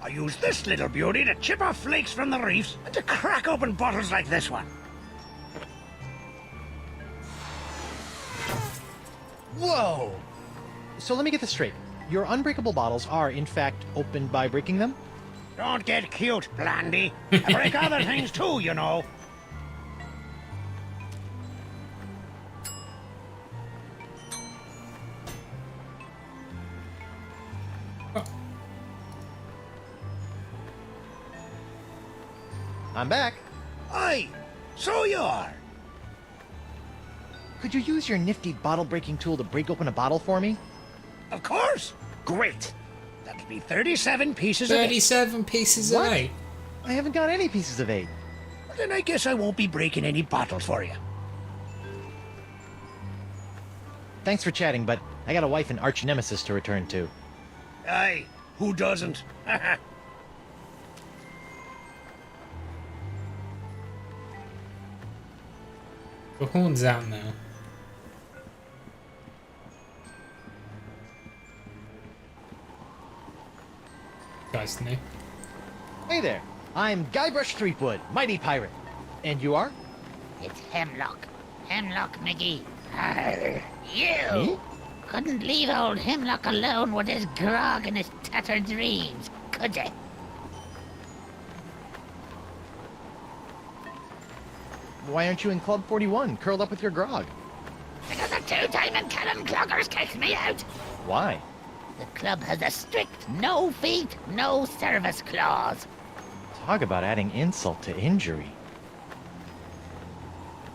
I use this little beauty to chip off flakes from the reefs and to crack open bottles like this one. Whoa! So let me get this straight. Your unbreakable bottles are, in fact, opened by breaking them? Don't get cute, Blandy. I break other things too, you know. I'm back. Aye, so you are. Could you use your nifty bottle-breaking tool to break open a bottle for me? Of course. Great. That'll be 37 pieces of 37 pieces of What? 8. I haven't got any pieces of 8. Then I guess I won't be breaking any bottles for you. Thanks for chatting, but I got a wife and arch nemesis to return to. Aye, who doesn't? The horn's out now. Guys, new. Hey there, I'm Guybrush Threepwood, mighty pirate. And you are? It's Hemlock. Hemlock McGee. Arr, you! Me? Couldn't leave old Hemlock alone with his grog and his tattered dreams, could you? Why aren't you in Club 41, curled up with your grog? Because the two-timing cannon cloggers kicked me out. Why? The club has a strict no feet, no service clause. Talk about adding insult to injury.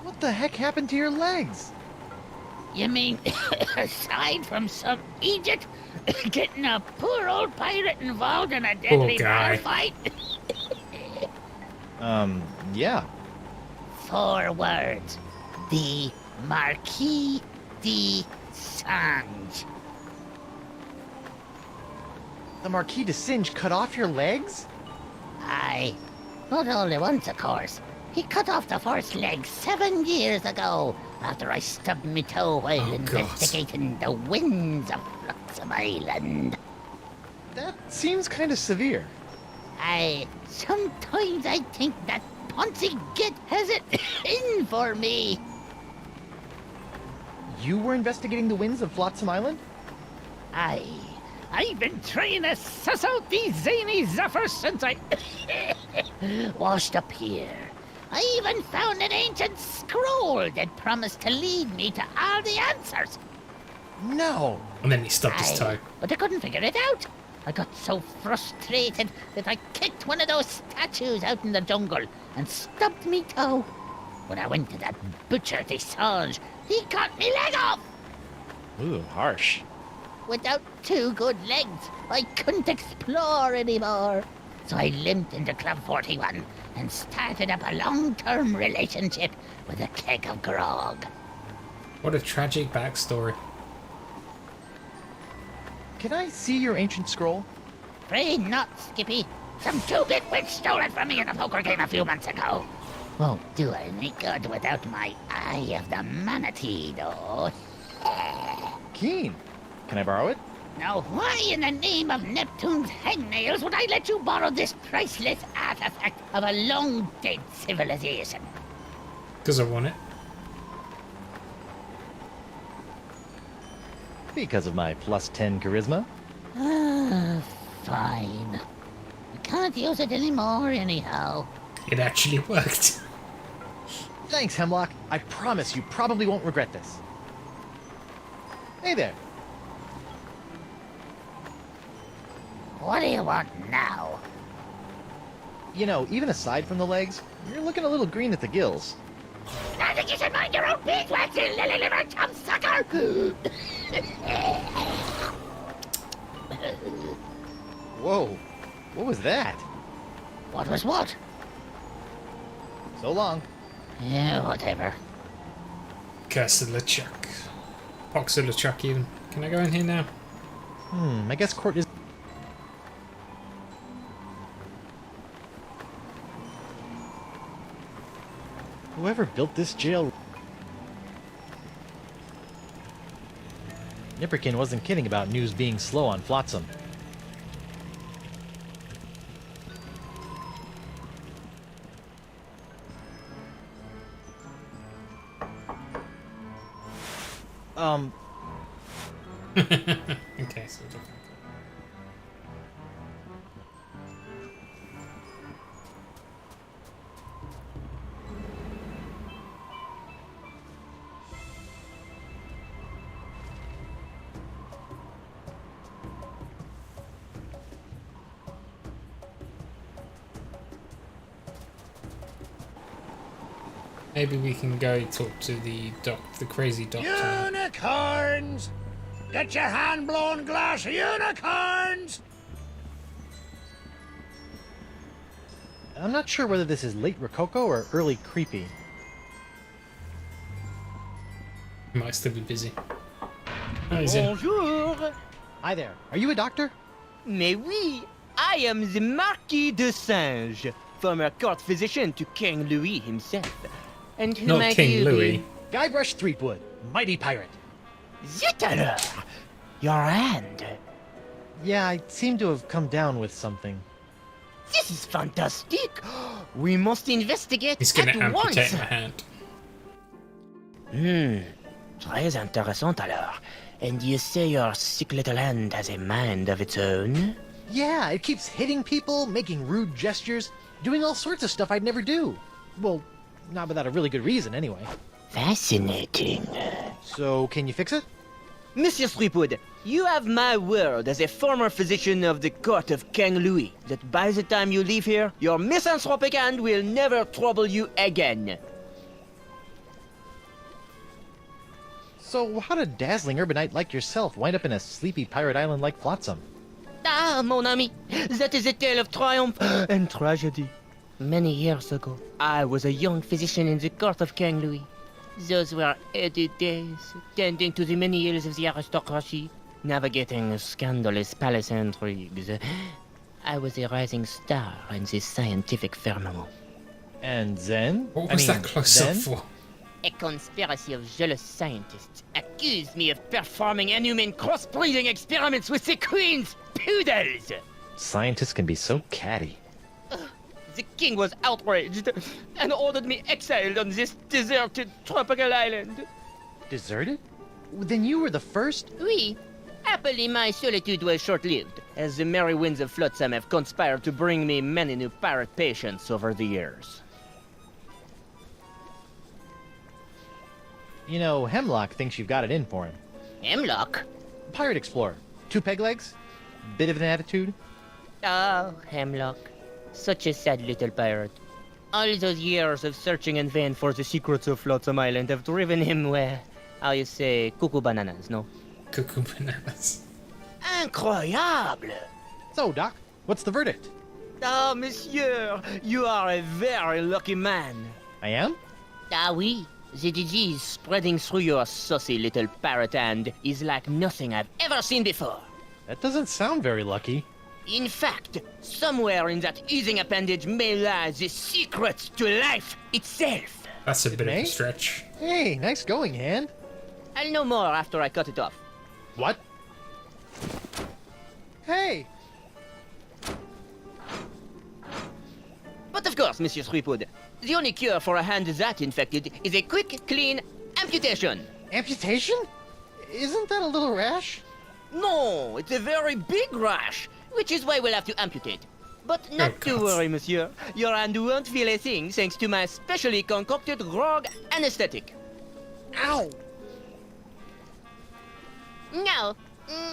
What the heck happened to your legs? You mean, aside from some idiot getting a poor old pirate involved in a deadly guy. bar fight? Yeah. 4 words. The Marquis de Sange. The Marquis de Singe cut off your legs? Aye. Not only once, of course. He cut off the first leg 7 years ago, after I stubbed me toe while Oh, God. investigating the winds of Flotsam Island. That seems kind of severe. Sometimes I think that Ponzi Git has it in for me. You were investigating the winds of Flotsam Island? I've been trying to suss out these zany zephyrs since I washed up here. I even found an ancient scroll that promised to lead me to all the answers. No. And then he stubbed his toe. But I couldn't figure it out. I got so frustrated that I kicked one of those statues out in the jungle and stubbed me toe. When I went to that butcher Desange, he cut me leg off. Ooh, harsh. Without 2 good legs, I couldn't explore anymore. So I limped into Club 41 and started up a long-term relationship with a keg of grog. What a tragic backstory. Can I see your ancient scroll? Afraid not, Skippy. Some 2-bit witch stole it from me in a poker game a few months ago. Won't do any good without my Eye of the Manatee, though. Keen. Can I borrow it? Now, why in the name of Neptune's hangnails would I let you borrow this priceless artifact of a long-dead civilization? Because I want it. Because of my +10 charisma? Fine. I can't use it anymore anyhow. It actually worked. Thanks, Hemlock. I promise you probably won't regret this. Hey there. What do you want now? You know, even aside from the legs, you're looking a little green at the gills. I think you should mind your own beeswax, you lily-livered chum sucker! Whoa. What was that? What was what? So long. Yeah, whatever. Curse of LeChuck. Pox of LeChuck even. Can I go in here now? I guess Court is... Whoever built this jail... Nipperkin wasn't kidding about news being slow on Flotsam. Okay, so it's okay. Maybe we can go talk to the crazy doctor. Unicorns! Get your hand-blown glass unicorns! I'm not sure whether this is late Rococo or early Creepy. He might still be busy. Oh, he's in. Bonjour. Hi there. Are you a doctor? Mais oui, I am the Marquis de Singe, former court physician to King Louis himself. And who Not might King you Louis. be? Guybrush Threepwood, mighty pirate. Zut alors! Your hand. Yeah, I seem to have come down with something. This is fantastic. We must investigate He's gonna at once. amputate my hand. Très intéressant alors. And you say your sick little hand has a mind of its own? Yeah, it keeps hitting people, making rude gestures, doing all sorts of stuff I'd never do. Well, not without a really good reason, anyway. Fascinating. So, can you fix it? Monsieur Threepwood, you have my word as a former physician of the court of King Louis that by the time you leave here, your misanthropic hand will never trouble you again. So, how did a dazzling urbanite like yourself wind up in a sleepy pirate island like Flotsam? Ah, mon ami, that is a tale of triumph and tragedy. Many years ago, I was a young physician in the court of King Louis. Those were heady days, tending to the many ills of the aristocracy, navigating scandalous palace intrigues. I was a rising star in the scientific firmament. And then? What was that close up for? A conspiracy of jealous scientists accused me of performing inhuman crossbreeding experiments with the queen's poodles! Scientists can be so catty. The king was outraged and ordered me exiled on this deserted tropical island. Deserted? Then you were the first? Oui. Happily, my solitude was short-lived, as the merry winds of Flotsam have conspired to bring me many new pirate patients over the years. You know, Hemlock thinks you've got it in for him. Hemlock? Pirate explorer. 2 peg legs? Bit of an attitude? Oh, Hemlock. Such a sad little pirate. All those years of searching in vain for the secrets of Flotsam Island have driven him where, how you say, cuckoo bananas, no? Cuckoo bananas. Incroyable! So, Doc, what's the verdict? Ah, monsieur, you are a very lucky man. I am? Ah oui, the disease spreading through your saucy little parrot hand is like nothing I've ever seen before. That doesn't sound very lucky. In fact, somewhere in that oozing appendage may lie the secret to life itself. That's a bit of a stretch. Hey, nice going, hand. I'll know more after I cut it off. What? Hey! But of course, Monsieur Threepwood, the only cure for a hand that infected is a quick, clean amputation. Amputation? Isn't that a little rash? No, it's a very big rash, which is why we'll have to amputate. But not to God. worry, monsieur. Your hand won't feel a thing thanks to my specially concocted grog anesthetic. Ow! Now,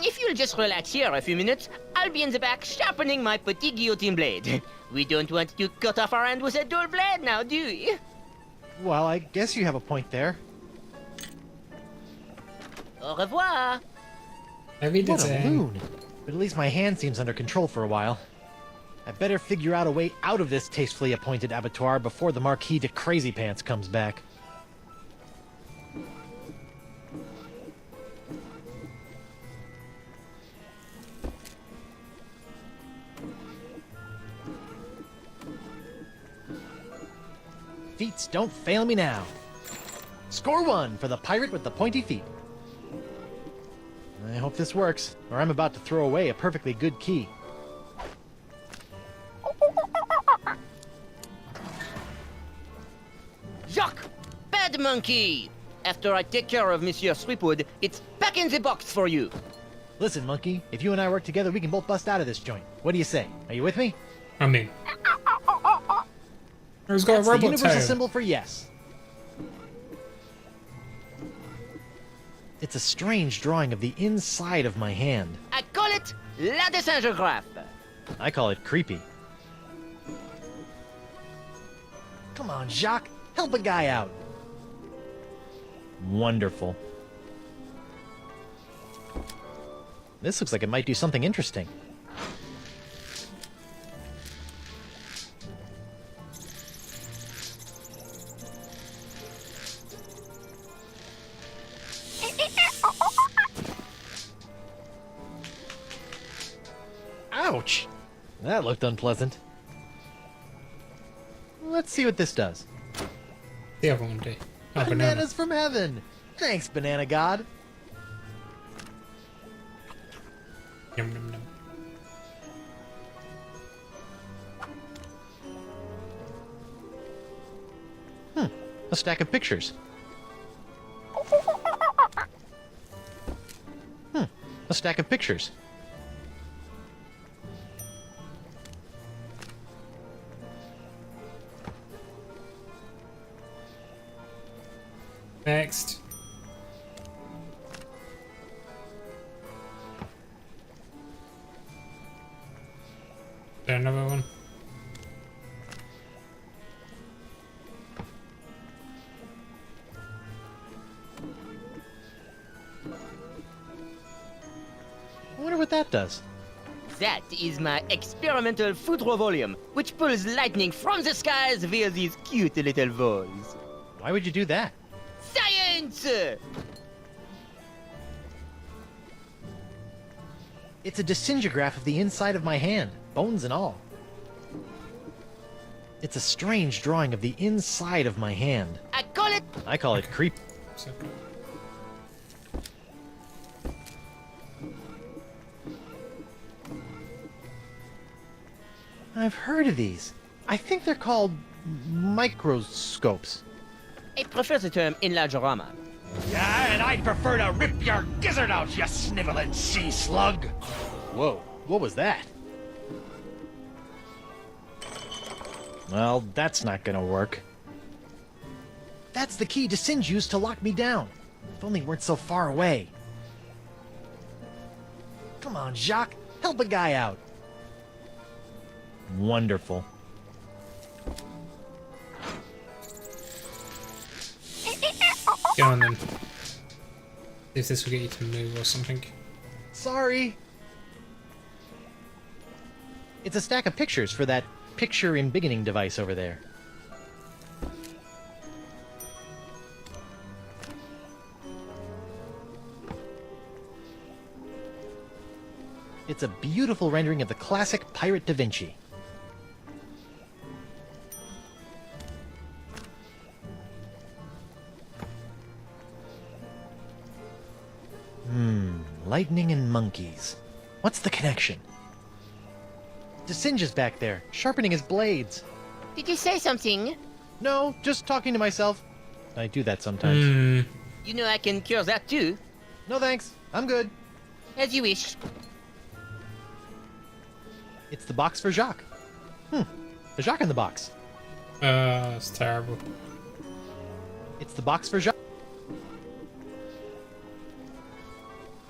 if you'll just relax here a few minutes, I'll be in the back sharpening my petit guillotine blade. We don't want to cut off our hand with a dull blade now, do we? Well, I guess you have a point there. Au revoir. Maybe What it's a loon. But at least my hand seems under control for a while. I better figure out a way out of this tastefully appointed abattoir before the Marquis de Crazy Pants comes back. Feats don't fail me now. Score 1 for the pirate with the pointy feet. I hope this works, or I'm about to throw away a perfectly good key. Jacques! Bad monkey! After I take care of Monsieur Threepwood, it's back in the box for you. Listen, Monkey, if you and I work together, we can both bust out of this joint. What do you say? Are you with me? I mean, he's got That's a the robot universal tail. symbol for yes. It's a strange drawing of the inside of my hand. I call it La Desingographe. I call it creepy. Come on, Jacques. Help a guy out. Wonderful. This looks like it might do something interesting. Ouch! That looked unpleasant. Let's see what this does. The other one do. Oh, banana. Bananas from heaven! Thanks, Banana God. Yum, yum, yum. A stack of pictures. A stack of pictures. Next. Is there another one? I wonder what that does. That is my experimental Foudrovolume, which pulls lightning from the skies via these cute little balls. Why would you do that? Science! It's a dysyngeograph of the inside of my hand, bones and all. It's a strange drawing of the inside of my hand. I call it creep. I've heard of these. I think they're called microscopes. I prefer the term enlargerama. Yeah, and I'd prefer to rip your gizzard out, you sniveling sea slug! Whoa, what was that? Well, that's not gonna work. That's the key Desynge used to lock me down. If only weren't so far away. Come on, Jacques, help a guy out. Wonderful. Go on then. See if this will get you to move or something. Sorry. It's a stack of pictures for that picture embiggening device over there. It's a beautiful rendering of the classic Pirate Da Vinci. Lightning and monkeys. What's the connection? Desynge is back there, sharpening his blades. Did you say something? No, just talking to myself. I do that sometimes. You know I can cure that too. No thanks, I'm good. As you wish. It's the box for Jacques. The Jacques in the box. It's terrible. It's the box for Jacques.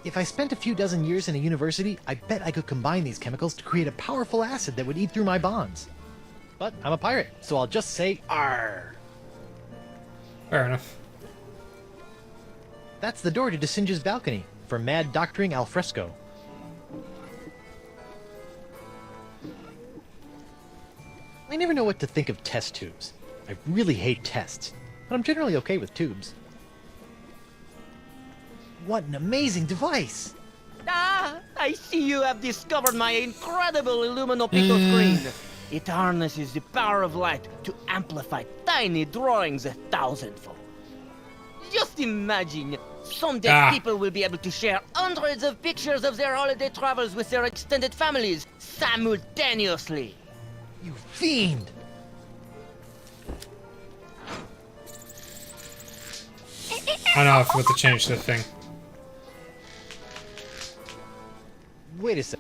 If I spent a few dozen years in a university, I bet I could combine these chemicals to create a powerful acid that would eat through my bonds. But I'm a pirate, so I'll just say Arr. Fair enough. That's the door to Desynge's balcony for mad doctoring al fresco. I never know what to think of test tubes. I really hate tests, but I'm generally okay with tubes. What an amazing device! Ah, I see you have discovered my incredible Illuminopico screen. It harnesses the power of light to amplify tiny drawings 1,000-fold. Just imagine, someday people will be able to share hundreds of pictures of their holiday travels with their extended families simultaneously. You fiend! I know, I forgot to change the thing. Wait a sec.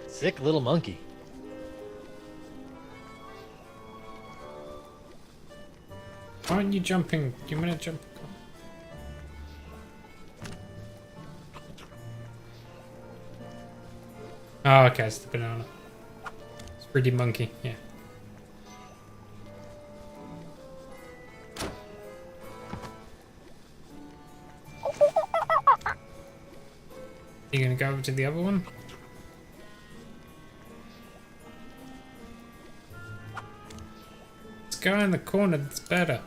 Sick little monkey. aren't you jumping? You meant to jump? Oh, okay, it's the banana. It's pretty monkey, yeah. You gonna go over to the other one? Let's go in the corner, that's better.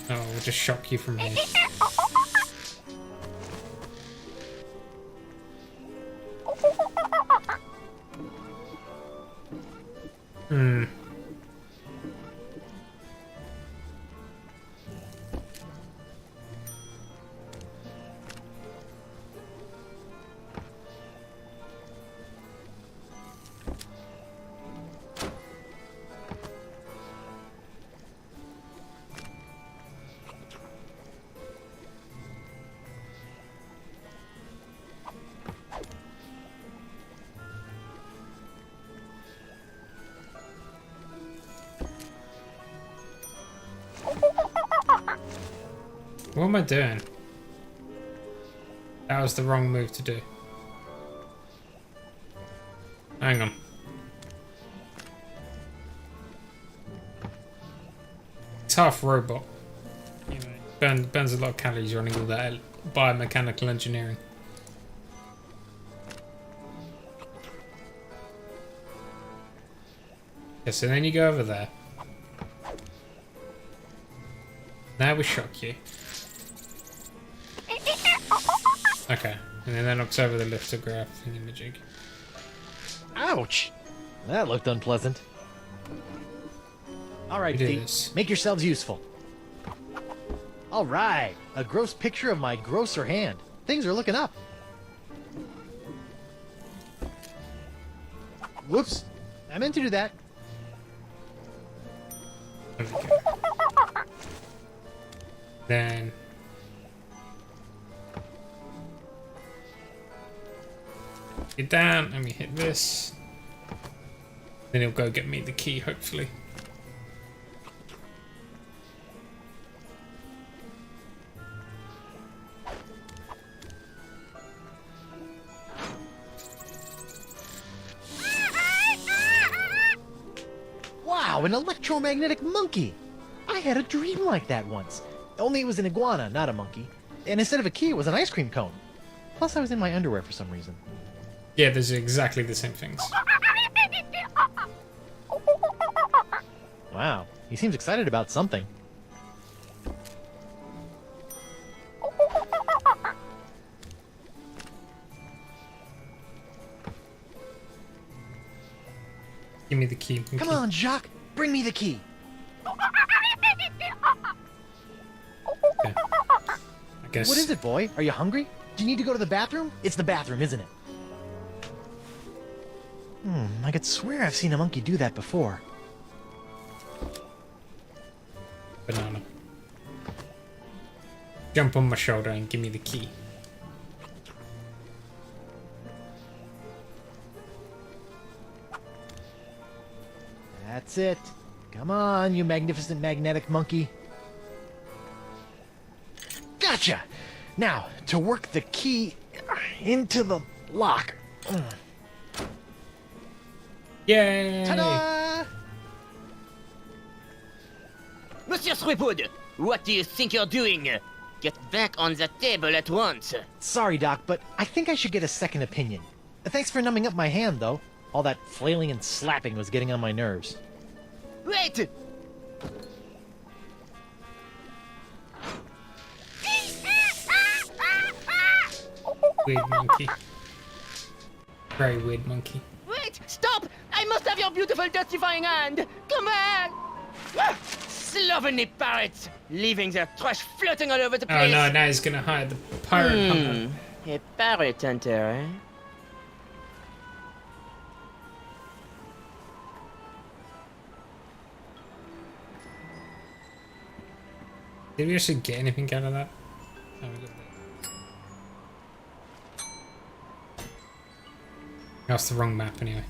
Oh, we'll just shock you from here. Hmm. What am I doing? That was the wrong move to do. Hang on. It's half robot. You know, burns a lot of calories running all that biomechanical engineering. Yeah, so then you go over there. Now we shock you. Okay, and then that knocks over the liftograph thingamajig. Ouch! That looked unpleasant. Alright, Feet, make yourselves useful. Alright, a gross picture of my grosser hand. Things are looking up. Whoops, I meant to do that. Then get down and we hit this. Then he'll go get me the key, hopefully. Wow, an electromagnetic monkey! I had a dream like that once. Only it was an iguana, not a monkey. And instead of a key, it was an ice cream cone. Plus, I was in my underwear for some reason. Yeah, there's exactly the same things. Wow, he seems excited about something. Give me the key. Come on, Jacques, bring me the key. Okay. I guess. What is it, boy? Are you hungry? Do you need to go to the bathroom? It's the bathroom, isn't it? I could swear I've seen a monkey do that before. Banana. Jump on my shoulder and give me the key. That's it. Come on, you magnificent magnetic monkey. Gotcha! Now, to work the key into the lock. Yay! Ta-da! Monsieur Threepwood, what do you think you're doing? Get back on the table at once. Sorry, Doc, but I think I should get a second opinion. Thanks for numbing up my hand, though. All that flailing and slapping was getting on my nerves. Wait! Weird monkey. Very weird monkey. Wait! Stop! I must have your beautiful justifying hand! Come back! Ah, slovenly parrots! Leaving their trash floating all over the place! Oh no, now he's gonna hire the pirate hunter. A parrot hunter, eh? Did we actually get anything out of that? Oh, we got that. That's the wrong map anyway.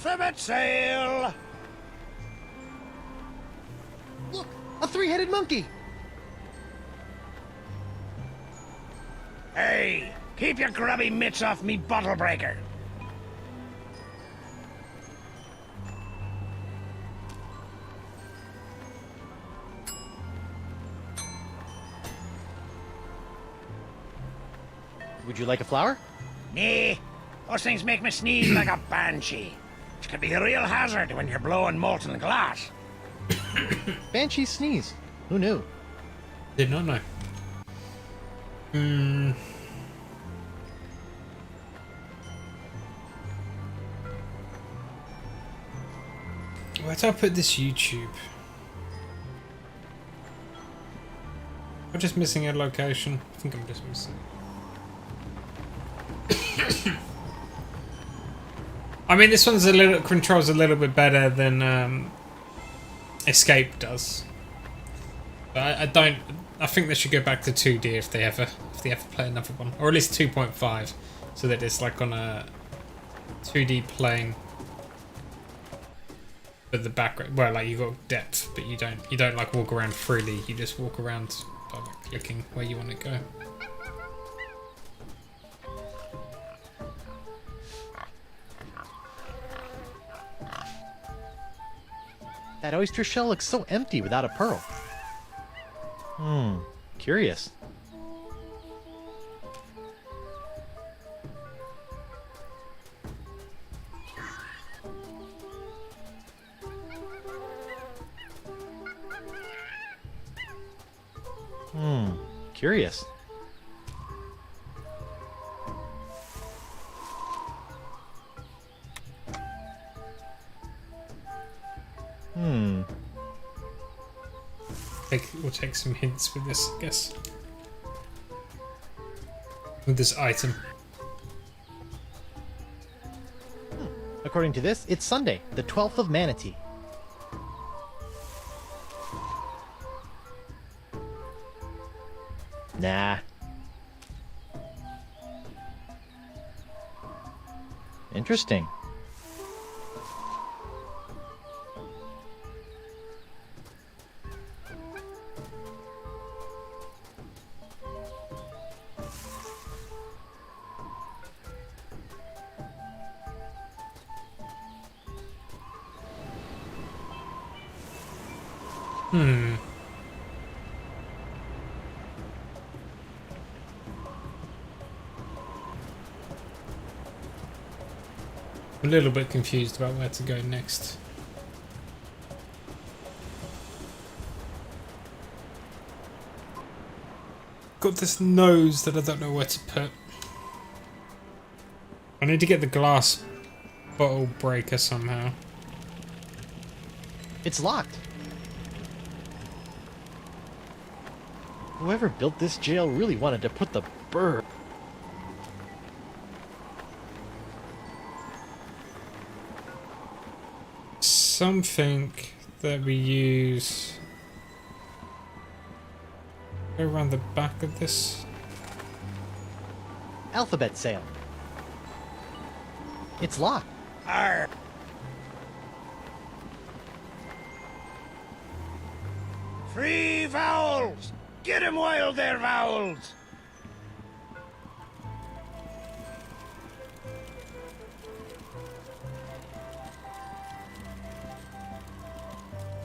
Alphabet sail! Look, a three-headed monkey! Hey, keep your grubby mitts off me bottle breaker. Would you like a flower? Nah, those things make me sneeze like a banshee. Which could be a real hazard when you're blowing molten glass. Banshee sneeze. Who knew? Did not know. Where do I put this YouTube? I'm just missing a location. I think I'm just missing. I mean, this one's controls a little bit better than Escape does. But I think they should go back to 2D if they ever play another one, or at least 2.5, so that it's like on a 2D plane. But the background, well, like you got depth, but you don't like walk around freely. You just walk around by like clicking where you want to go. That oyster shell looks so empty without a pearl. Curious. Curious. We'll take some hints with this, I guess. With this item. According to this, it's Sunday, the 12th of Manatee. Nah. Interesting. I'm a little bit confused about where to go next. Got this nose that I don't know where to put. I need to get the glass bottle breaker somehow. It's locked. Whoever built this jail really wanted to put the bird. Something that we use. Go around the back of this. Alphabet sail. It's locked. Arr. Free vowels! Get him while they're vowels!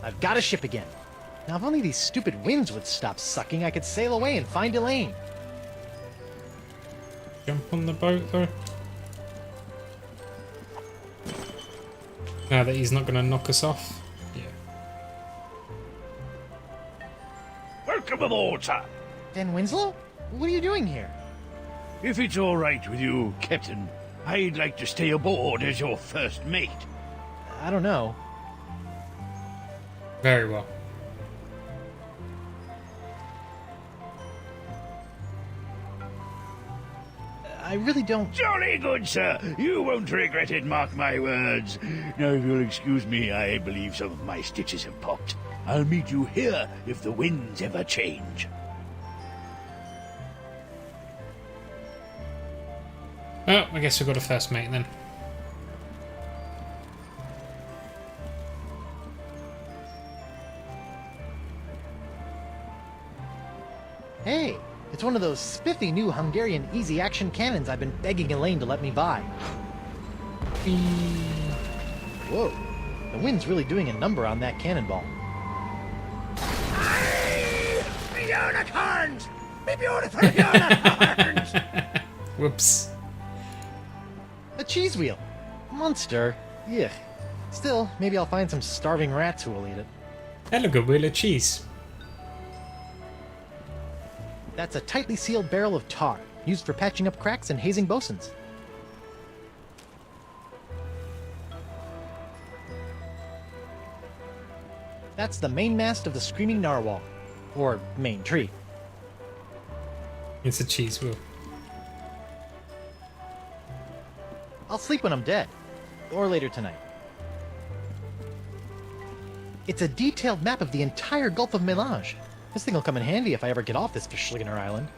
I've got a ship again. Now, if only these stupid winds would stop sucking, I could sail away and find Elaine. Jump on the boat, though. Now that he's not going to knock us off. Yeah. Welcome aboard, sir. Dan Winslow? What are you doing here? If it's all right with you, Captain, I'd like to stay aboard as your first mate. I don't know. Very well. I really don't... Jolly good, sir. You won't regret it, mark my words. Now, if you'll excuse me, I believe some of my stitches have popped. I'll meet you here if the winds ever change. Oh, I guess we've got a first mate then. Hey, it's one of those spiffy new Hungarian easy-action cannons I've been begging Elaine to let me buy. Whoa, the wind's really doing a number on that cannonball. Unicorns! Me beautiful unicorns! Whoops. A cheese wheel. Monster. Yuck. Still, maybe I'll find some starving rats who will eat it. Hey, look, a wheel of cheese. That's a tightly sealed barrel of tar, used for patching up cracks and hazing bosuns. That's the mainmast of the Screaming Narwhal. Or main tree. It's a cheese wheel. I'll sleep when I'm dead. Or later tonight. It's a detailed map of the entire Gulf of Melange. This thing will come in handy if I ever get off this Verschlingener island.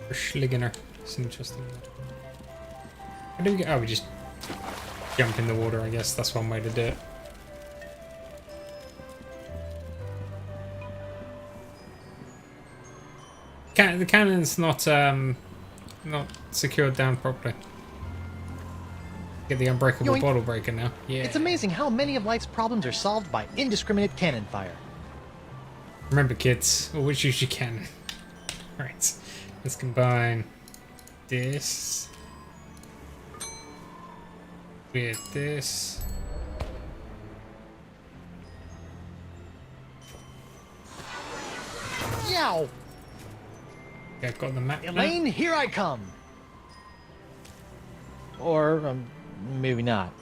Verschlingener. It's interesting. How do we get... Oh, we just jump in the water, I guess. That's one way to do it. The cannon's not secured down properly. Get the unbreakable Yoink. bottle breaker now. Yeah. It's amazing how many of life's problems are solved by indiscriminate cannon fire. Remember, kids, always use your cannon. Right. Let's combine this with this. Yow! Yeah, got the map. Elaine, here I come! Or, maybe not.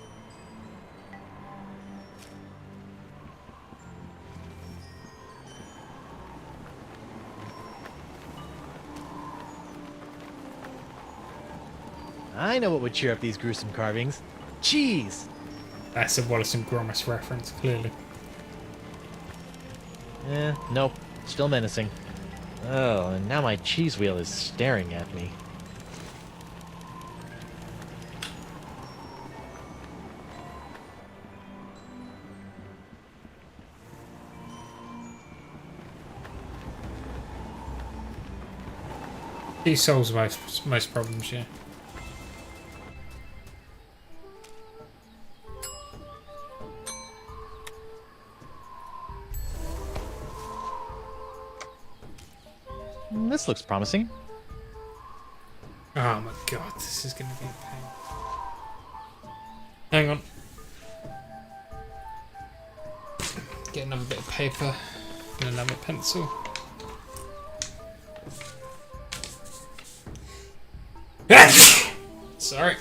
I know what would cheer up these gruesome carvings. Cheese! That's a Wallace and Gromit reference, clearly. Nope. Still menacing. Oh, and now my cheese wheel is staring at me. He solves most problems, yeah. This looks promising. Oh my god, this is gonna be a pain. Hang on. Get another bit of paper and another pencil. Sorry.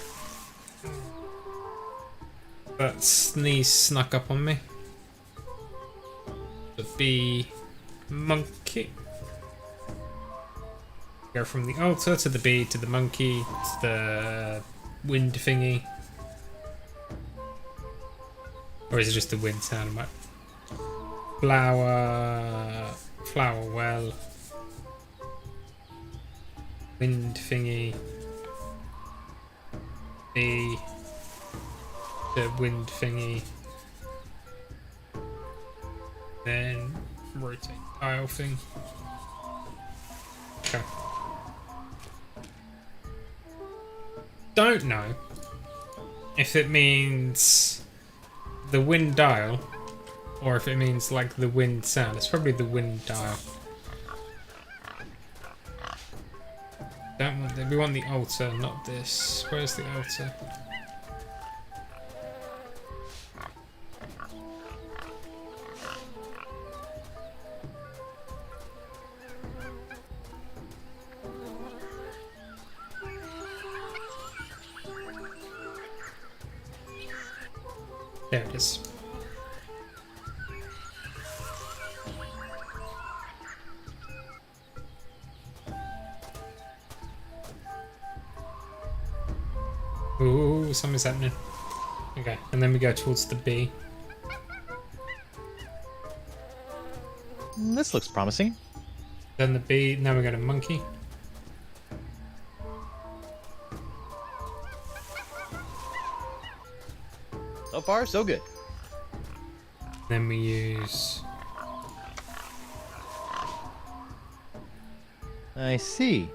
That sneeze snuck up on me. The bee monkey. Go from the altar to the bee to the monkey to the wind thingy. Or is it just the wind sound? Flower well. Wind thingy. The wind thingy. Then rotate dial thing. Okay. Don't know if it means the wind dial or if it means like the wind sound. It's probably the wind dial. Don't want we want the altar, not this. Where's the altar? There it is. Ooh, something's happening. Okay, and then we go towards the B. This looks promising. Then the B, now we go to monkey. So far, so good. Then we use I see.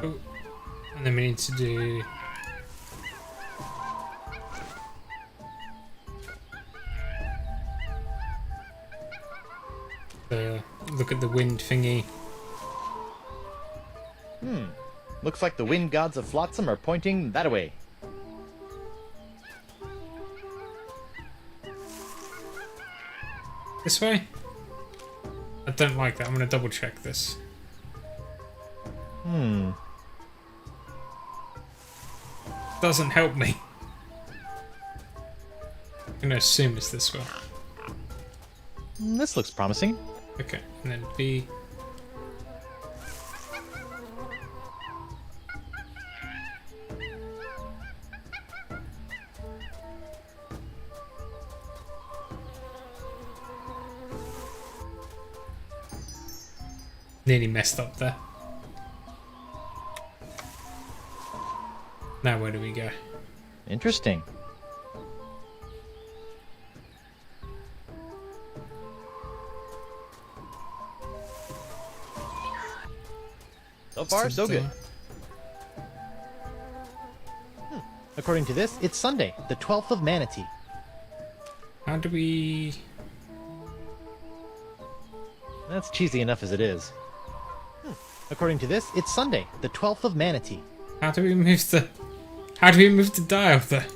Oh. And then we need to do... look at the wind thingy. Looks like the wind gods of Flotsam are pointing that way. This way? I don't like that. I'm gonna double check this. Doesn't help me. I'm gonna assume it's this way. This looks promising. Okay, and then B. Nearly messed up there. Now where do we go? Interesting. So far, so good. According to this, it's Sunday, the 12th of Manatee. How do we... That's cheesy enough as it is. According to this, it's Sunday, the 12th of Manatee. How do we move the... How do we move the dial there?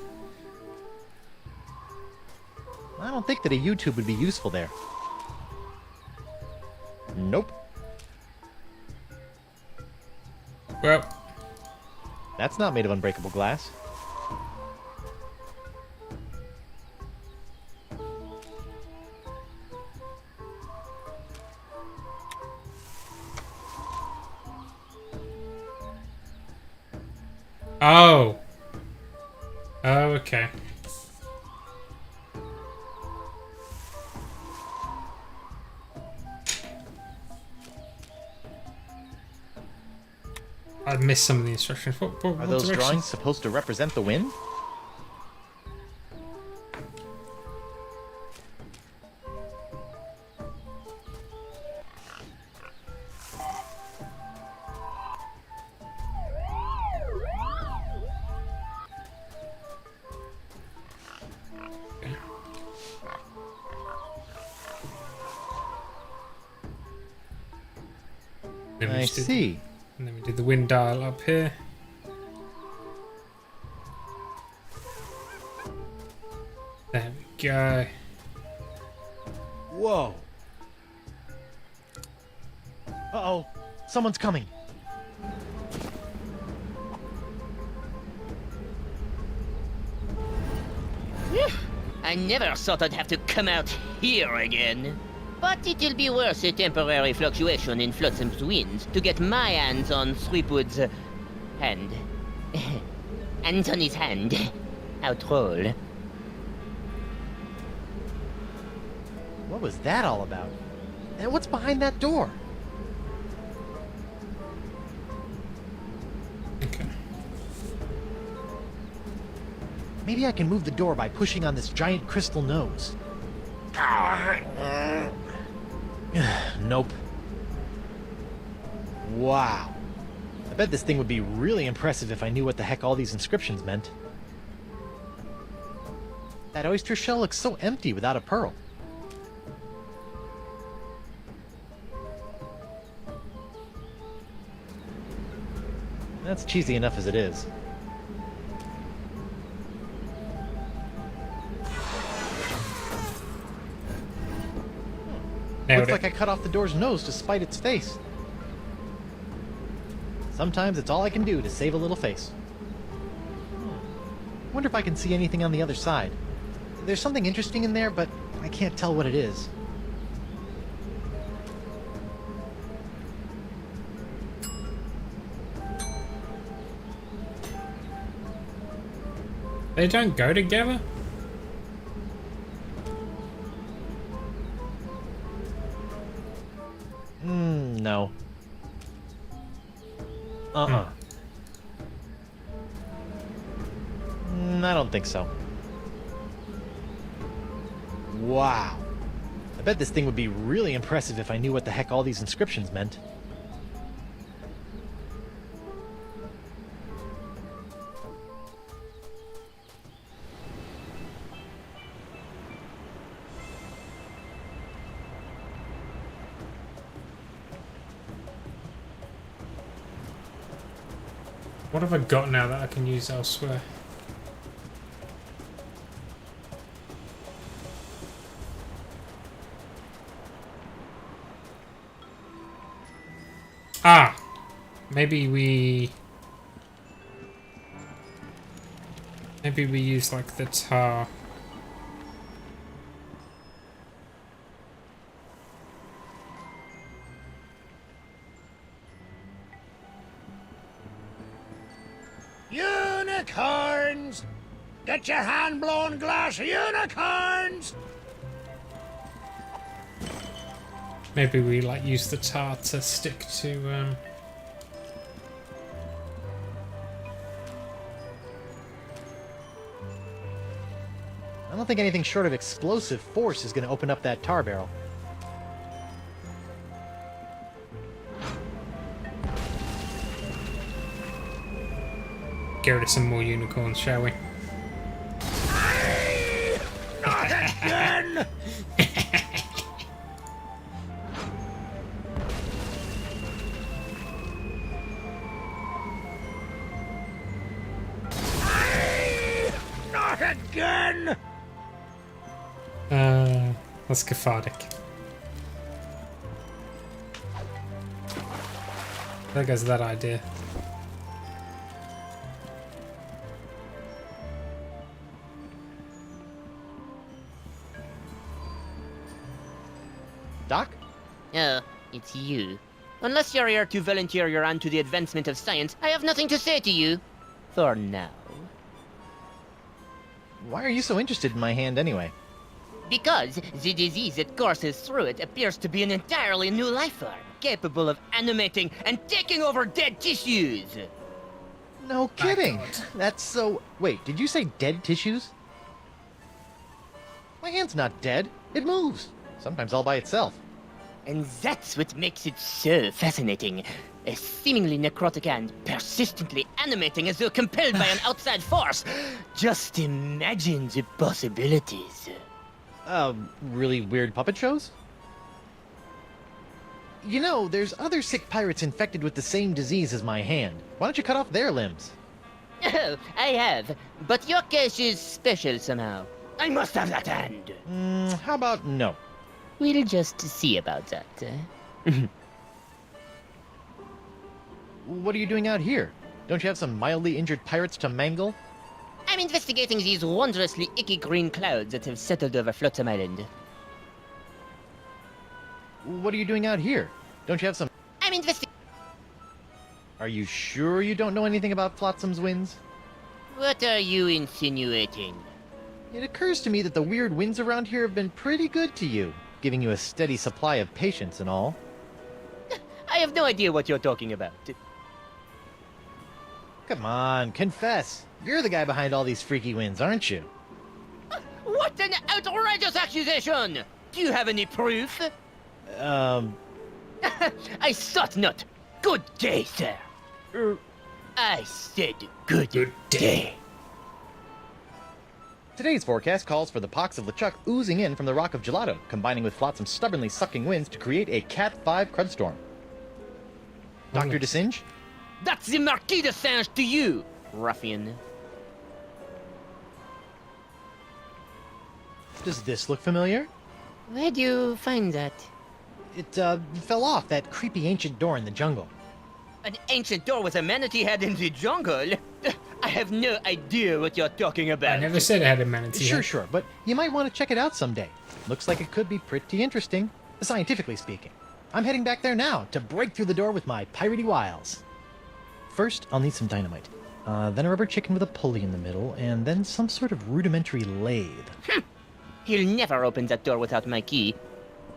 I don't think that a YouTube would be useful there. Nope. Well... That's not made of unbreakable glass. Oh. Oh, okay. I missed some of the instructions. What Are those direction? drawings supposed to represent the wind? I see. And then we do the wind dial up here. There we go. Whoa. Uh-oh. Someone's coming. I never thought I'd have to come out here again. But it'll be worth a temporary fluctuation in Flotsam's winds to get my hands on Threepwood's hand. Anthony's hand. How droll. What was that all about? And what's behind that door? Okay. Maybe I can move the door by pushing on this giant crystal nose. Nope. Wow. I bet this thing would be really impressive if I knew what the heck all these inscriptions meant. That oyster shell looks so empty without a pearl. That's cheesy enough as it is. Nailed Looks it. like I cut off the door's nose to spite its face. Sometimes it's all I can do to save a little face. Wonder if I can see anything on the other side. There's something interesting in there, but I can't tell what it is. They don't go together? No. Uh-uh. I don't think so. Wow. I bet this thing would be really impressive if I knew what the heck all these inscriptions meant. What have I got now that I can use elsewhere? Ah! Maybe we use like the tar. Unicorns! Get your hand-blown glass unicorns! Maybe we like use the tar to stick to I don't think anything short of explosive force is going to open up that tar barrel. get rid of some more unicorns, shall we? Not again! Not again! That's cathartic. There goes that idea. Doc? Oh, it's you. Unless you're here to volunteer your hand to the advancement of science, I have nothing to say to you. For now. Why are you so interested in my hand anyway? Because the disease that courses through it appears to be an entirely new life form, capable of animating and taking over dead tissues. No kidding. That's so... Wait, did you say dead tissues? My hand's not dead. It moves. Sometimes all by itself. And that's what makes it so fascinating. A seemingly necrotic hand, persistently animating as though compelled by an outside force. Just imagine the possibilities. Really weird puppet shows? You know, there's other sick pirates infected with the same disease as my hand. Why don't you cut off their limbs? Oh, I have. But your case is special somehow. I must have that hand. How about no? We'll just see about that. What are you doing out here? Don't you have some mildly injured pirates to mangle? I'm investigating these wondrously icky green clouds that have settled over Flotsam Island. What are you doing out here? Don't you have some... I'm investigating... Are you sure you don't know anything about Flotsam's winds? What are you insinuating? It occurs to me that the weird winds around here have been pretty good to you, giving you a steady supply of patience and all. I have no idea what you're talking about. Come on, confess. You're the guy behind all these freaky winds, aren't you? What an outrageous accusation! Do you have any proof? I thought not. Good day, sir. I said good day. Today's forecast calls for the pox of LeChuck oozing in from the Rock of Gelato, combining with Flotsam's stubbornly sucking winds to create a Cat 5 crud storm. Dr. DeSinge? That's the Marquis de Singe to you, ruffian. Does this look familiar? Where'd you find that? It, fell off that creepy ancient door in the jungle. An ancient door with a manatee head in the jungle? I have no idea what you're talking about. I never said it had a manatee head. Sure, but you might want to check it out someday. Looks like it could be pretty interesting, scientifically speaking. I'm heading back there now to break through the door with my piratey wiles. First, I'll need some dynamite. Then a rubber chicken with a pulley in the middle, and then some sort of rudimentary lathe. He'll never open that door without my key.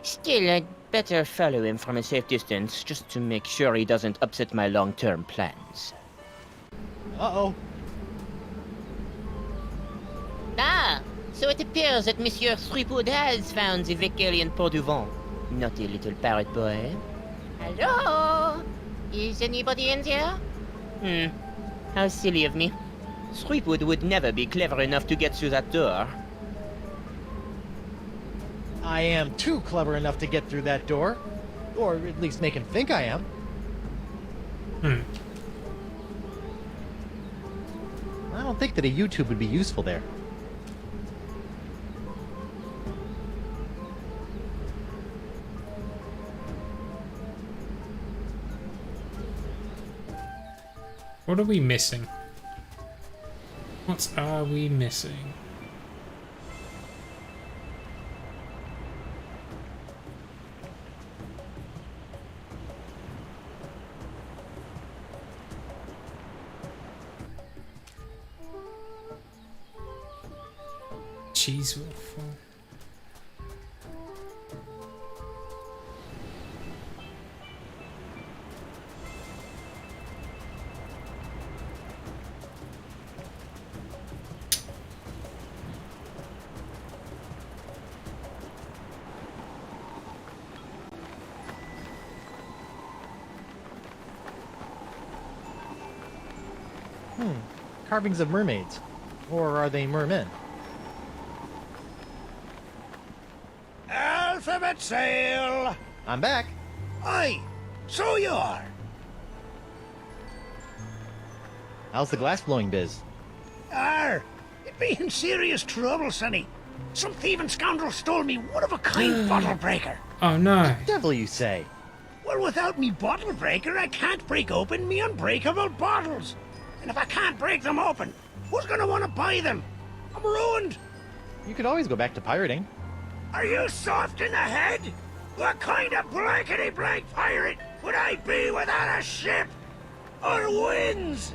Still, I'd better follow him from a safe distance, just to make sure he doesn't upset my long-term plans. Uh-oh. Ah, So it appears that Monsieur Threepwood has found the Vicarian Port du Vent. Naughty little parrot boy. Hello? Is anybody in there? How silly of me. Threepwood would never be clever enough to get through that door. I am too clever enough to get through that door. Or at least make him think I am. I don't think that a YouTube would be useful there. What are we missing? What are we missing? Cheese waffle. Carvings of mermaids. Or are they mermen? Alphabet Sail! I'm back. Aye, so you are. How's the glass blowing biz? It be in serious trouble, Sonny. Some thieving scoundrel stole me one-of-a-kind bottle breaker. Oh no. Devil, you say? Well, without me bottle breaker, I can't break open me unbreakable bottles. And if I can't break them open, who's gonna want to buy them? I'm ruined. You could always go back to pirating. Are you soft in the head? What kind of blankety-blank pirate would I be without a ship? Or wings?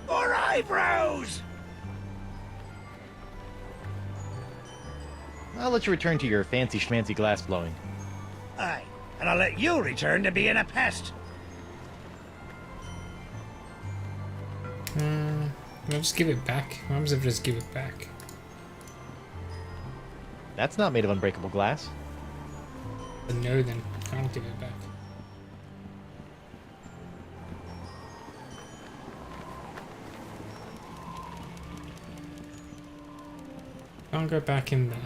Or eyebrows? I'll let you return to your fancy schmancy glass blowing. Aye, and I'll let you return to being a pest. I'll just give it back. What happens if I just give it back? That's not made of unbreakable glass. But no, then I'll give it back. I'll go back in there.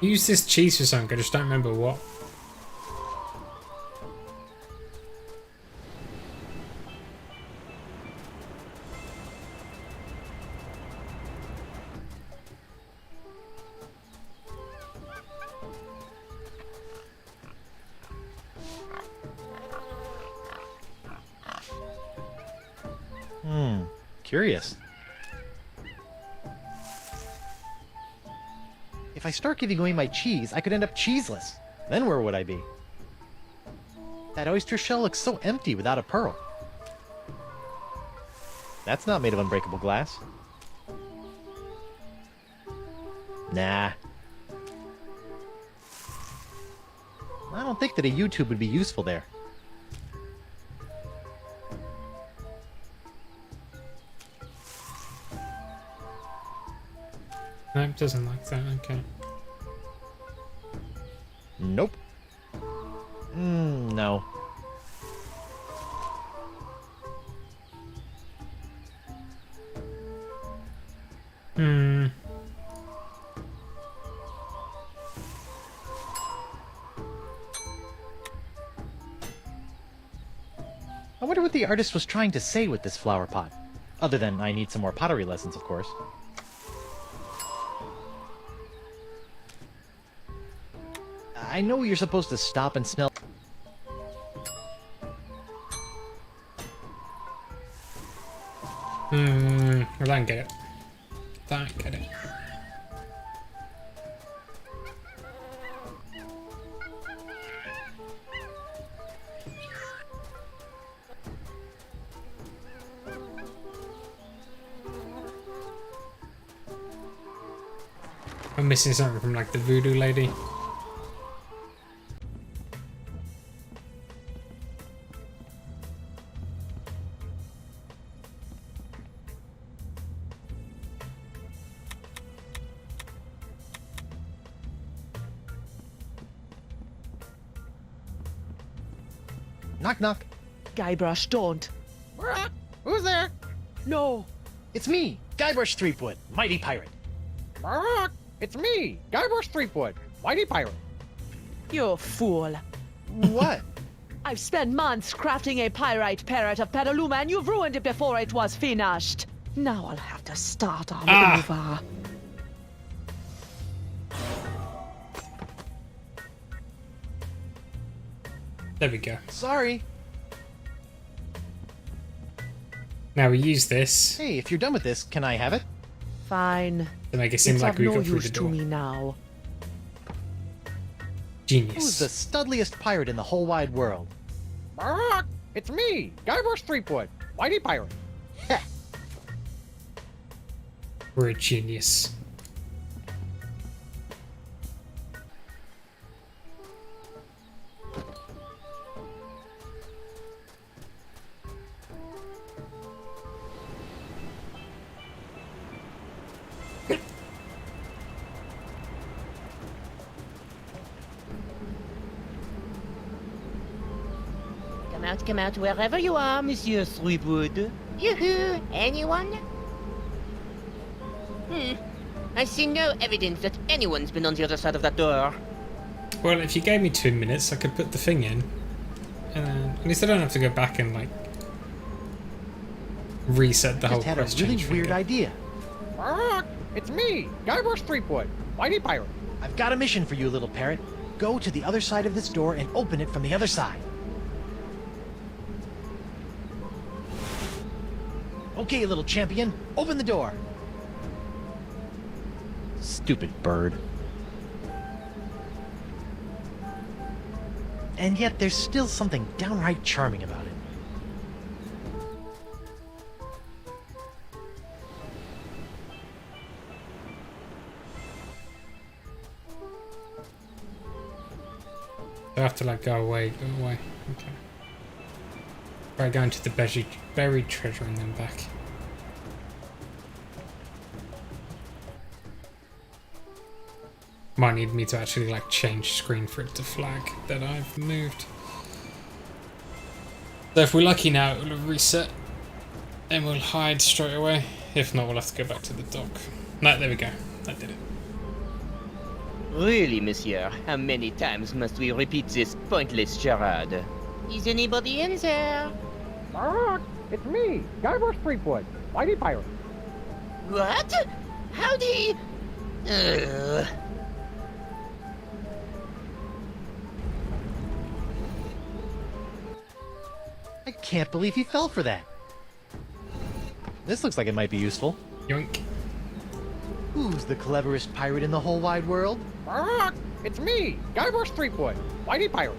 Use this cheese for something, I just don't remember what. Curious. If I start giving away my cheese, I could end up cheeseless. Then where would I be? That oyster shell looks so empty without a pearl. That's not made of unbreakable glass. Nah. I don't think that a YouTube would be useful there. No, it doesn't like that, okay. Nope. No. I wonder what the artist was trying to say with this flower pot. Other than I need some more pottery lessons, of course. I know you're supposed to stop and smell. I don't get it. Don't get it. I'm missing something from like the voodoo lady. Knock, knock. Guybrush, don't. Who's there? No. It's me, Guybrush Threepwood, mighty pirate. It's me, Guybrush Threepwood, mighty pirate. You fool. What? I've spent months crafting a pyrite parrot of Petaluma, and you've ruined it before it was finished. Now I'll have to start all over. There we go. Sorry. Now we use this Hey, if you're done with this, can I have it? Fine. to make it seem It's like of we no got through use the to door. me now. Genius. Who's the studliest pirate in the whole wide world? It's me, Guybrush Threepwood, mighty pirate. We're a genius. Come out, wherever you are, Monsieur Threepwood. Yoo-hoo! Anyone? I see no evidence that anyone's been on the other side of that door. Well, if you gave me 2 minutes, I could put the thing in. And then, at least I don't have to go back and, like, reset the I whole just had a quest really change weird thing. idea. It's me, Guybrush Threepwood, mighty pirate. I've got a mission for you, little parrot. Go to the other side of this door and open it from the other side. Okay, little champion, open the door. Stupid bird. And yet there's still something downright charming about it. I have to, like, go away. Okay. Right, going to the buried treasure and then back. Might need me to actually, like, change screen for it to flag that I've moved. So if we're lucky now, it'll reset and we'll hide straight away. If not, we'll have to go back to the dock. No, there we go. I did it. Really, monsieur, how many times must we repeat this pointless charade? Is anybody in there? It's me, Guybrush Threepwood, mighty pirate. What? How'd he... I can't believe he fell for that. This looks like it might be useful. Yoink. Who's the cleverest pirate in the whole wide world? It's me, Guybrush Threepwood, mighty pirate.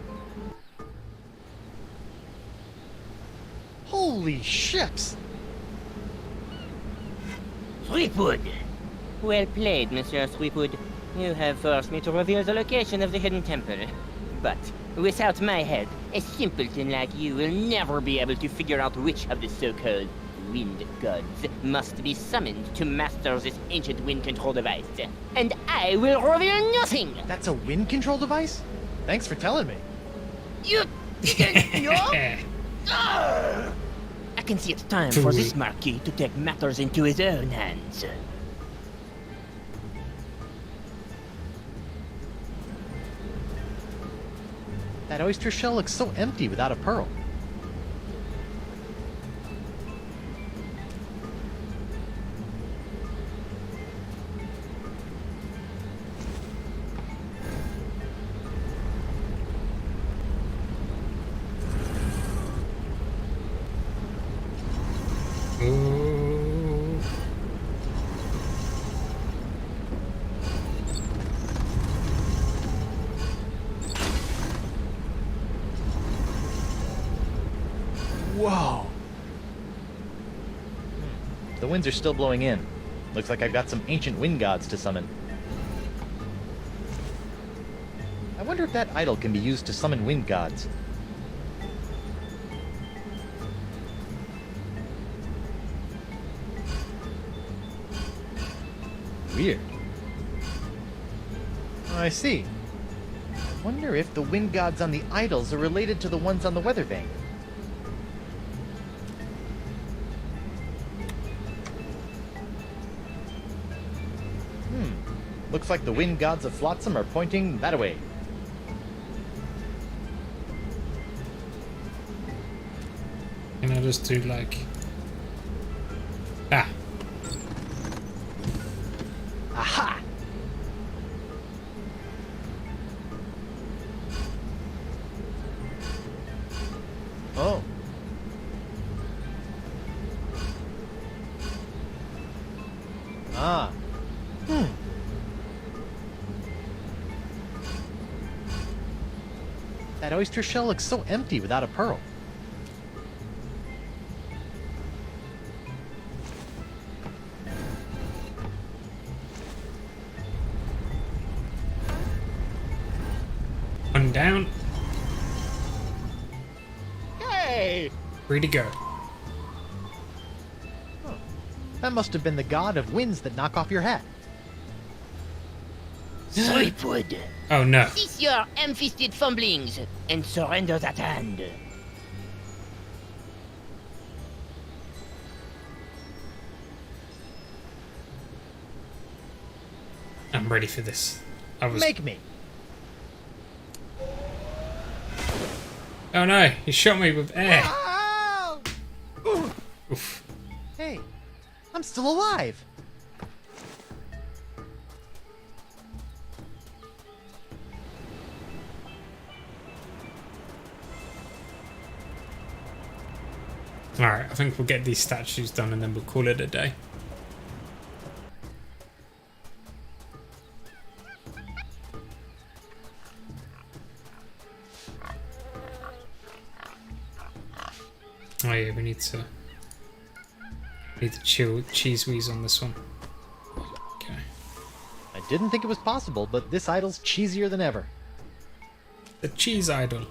Holy ships! Threepwood! Well played, Monsieur Threepwood. You have forced me to reveal the location of the hidden temple. But without my help, a simpleton like you will never be able to figure out which of the so-called wind gods must be summoned to master this ancient wind control device. And I will reveal nothing! That's a wind control device? Thanks for telling me. You didn't know? I can see it's time for this Marquis to take matters into his own hands. That oyster shell looks so empty without a pearl. Ooh. Whoa! The winds are still blowing in. Looks like I've got some ancient wind gods to summon. I wonder if that idol can be used to summon wind gods. Weird. Oh, I see. I wonder if the wind gods on the idols are related to the ones on the weather vane. Looks like the wind gods of Flotsam are pointing that way. Can I just do like... Ah. Aha! Oh. Ah. That oyster shell looks so empty without a pearl. One down. Hey! Free to go. Oh. That must have been the god of winds that knock off your hat. Threepwood! Oh no. Cease your ham-fisted fumblings and surrender that hand. I'm ready for this. I was... Make me! Oh no, he shot me with air. Oh! Oof. Hey, I'm still alive! Alright, I think we'll get these statues done and then we'll call it a day. Oh yeah, we need to cheese wheeze on this one. Okay. I didn't think it was possible, but this idol's cheesier than ever. The cheese idol.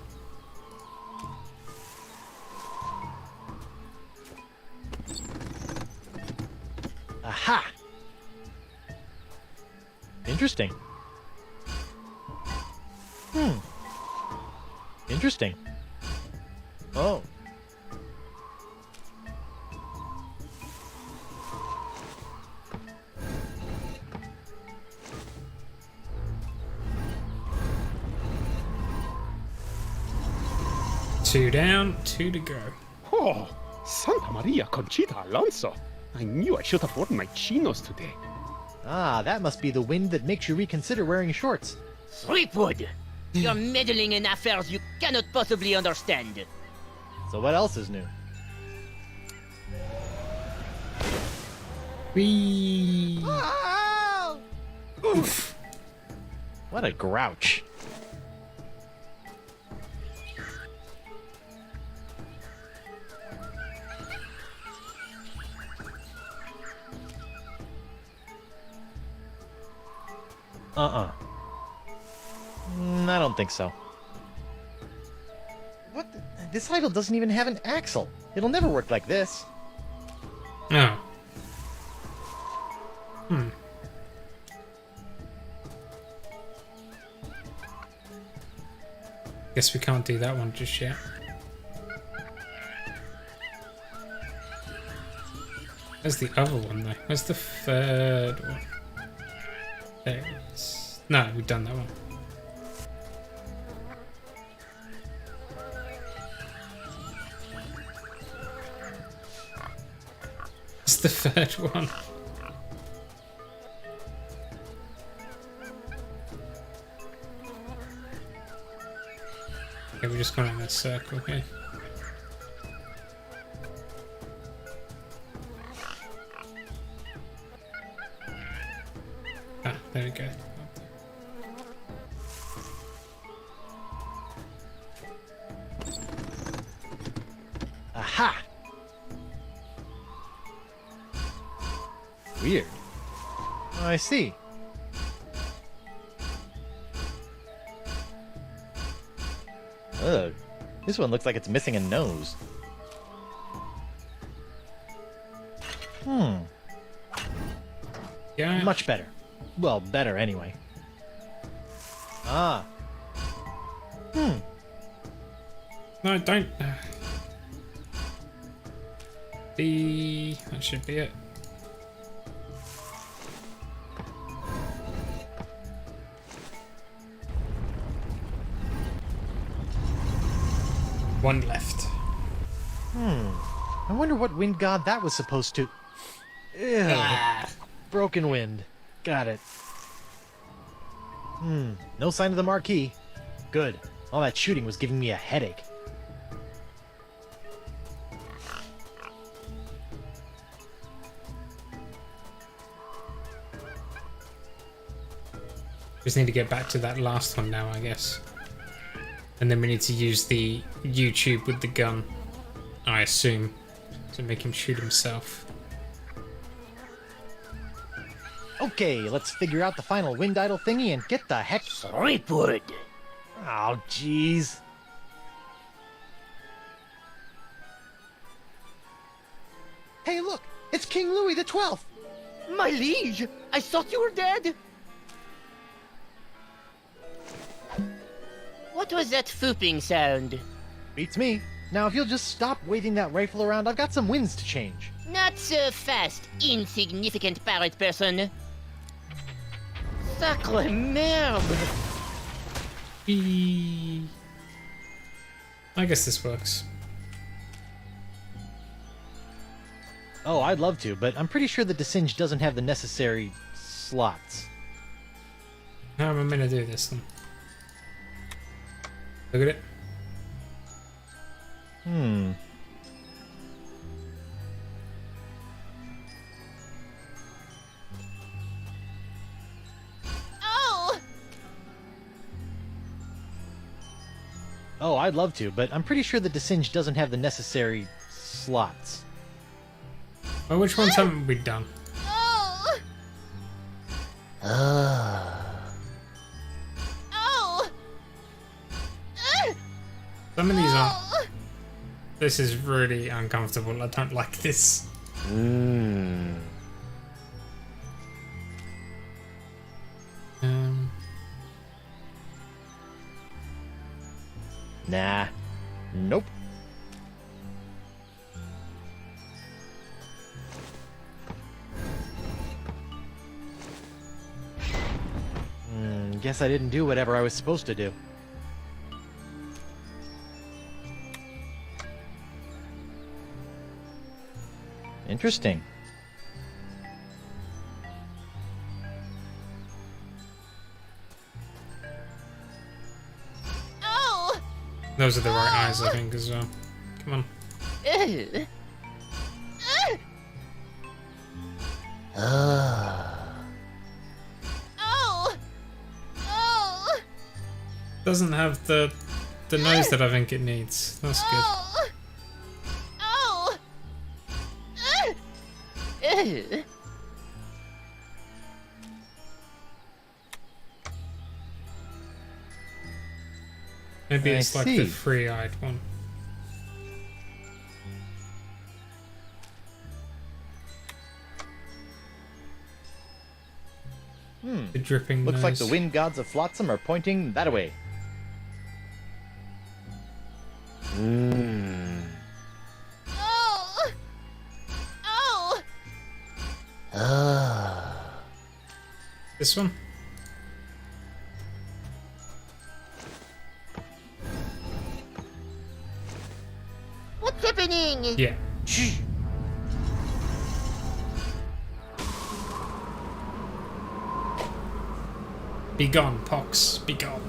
Aha! Interesting. Interesting. Oh. Two down, two to go. Oh, Santa Maria Conchita Alonso. I knew I should have worn my chinos today. Ah, that must be the wind that makes you reconsider wearing shorts. Threepwood! You're meddling in affairs you cannot possibly understand. So what else is new? Whee! Oof. What a grouch. I don't think so. What? This idol doesn't even have an axle. It'll never work like this. No. Guess we can't do that one just yet. Where's the other one though? Where's the third one? There it is. No, we've done that one. It's the third one. Okay, we're just going in a circle here. Ah, there we go. Aha! Weird. Oh, I see. Ugh. This one looks like it's missing a nose. Yeah. Much better. Well, better anyway. Ah. No, don't. That should be it. One left. I wonder what wind god that was supposed to... Ew. Broken wind. Got it. No sign of the marquee. Good. All that shooting was giving me a headache. Just need to get back to that last one now, I guess. And then we need to use the YouTube with the gun, I assume, to make him shoot himself. Okay, let's figure out the final wind idol thingy and get the heck... Threepwood. Oh, jeez. Hey, look! It's King Louis the 12th! My liege, I thought you were dead. What was that fooping sound? Beats me. Now, if you'll just stop waving that rifle around, I've got some winds to change. Not so fast, insignificant parrot person. Sacre merde! I guess this works. Oh, I'd love to, but I'm pretty sure the Desynge doesn't have the necessary slots. How am I gonna do this then? Look at it. Oh, I'd love to, but I'm pretty sure the Desynge doesn't have the necessary slots. Well, which ones haven't we done? Some of these aren't. This is really uncomfortable. I don't like this. Nah. Nope. Guess I didn't do whatever I was supposed to do. Interesting. Those are the right eyes, I think, as well. Come on. Doesn't have the nose that I think it needs. That's good. Maybe it's like the three-eyed one. The dripping Looks nose. like the wind gods of Flotsam are pointing that way. This one? What's happening? Yeah. Be gone, Pox. Be gone.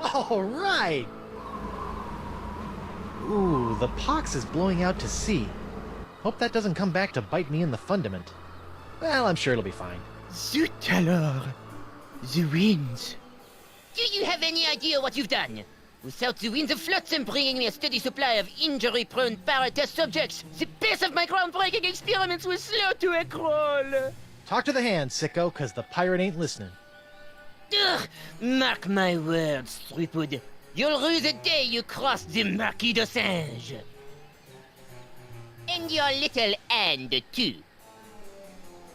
All right. Ooh, the Pox is blowing out to sea. Hope that doesn't come back to bite me in the fundament. Well, I'm sure it'll be fine. Zut alors! The winds. Do you have any idea what you've done? Without the winds of Flotsam bringing me a steady supply of injury-prone parrot test subjects, the pace of my groundbreaking experiments was slow to a crawl. Talk to the hand, sicko, cause the pirate ain't listening. Ugh, mark my words, Threepwood. You'll rue the day you cross the Marquis de Singe. And your little hand, too.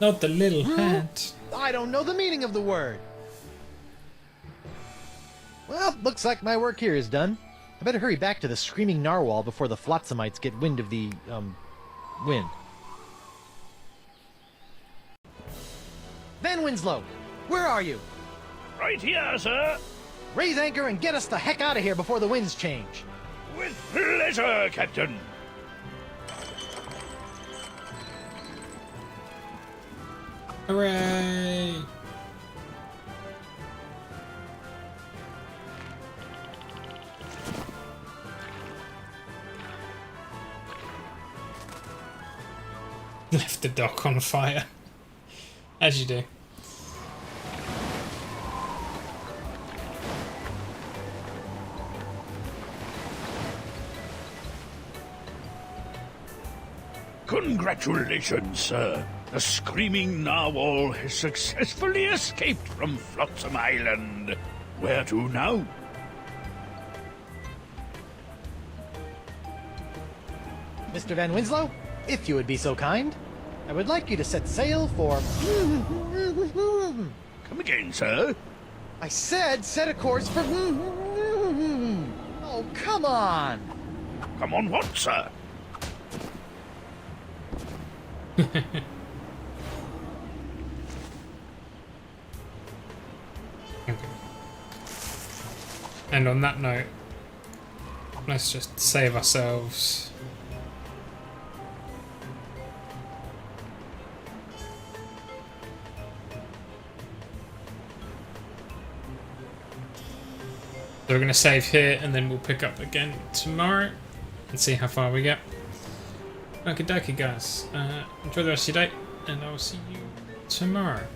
Not the little hat. I don't know the meaning of the word. Well, looks like my work here is done. I better hurry back to the Screaming Narwhal before the Flotsomites get wind of the, wind. Van Winslow, where are you? Right here, sir. Raise anchor and get us the heck out of here before the winds change. With pleasure, Captain. Hooray! Left the dock on fire. As you do. Congratulations, sir. The Screaming Narwhal has successfully escaped from Flotsam Island. Where to now? Mr. Van Winslow, if you would be so kind, I would like you to set sail for... Come again, sir? I said set a course for... Oh, come on! Come on what, sir? And on that note, let's just save ourselves. So we're going to save here and then we'll pick up again tomorrow and see how far we get. Okie dokie guys, enjoy the rest of your day and I will see you tomorrow.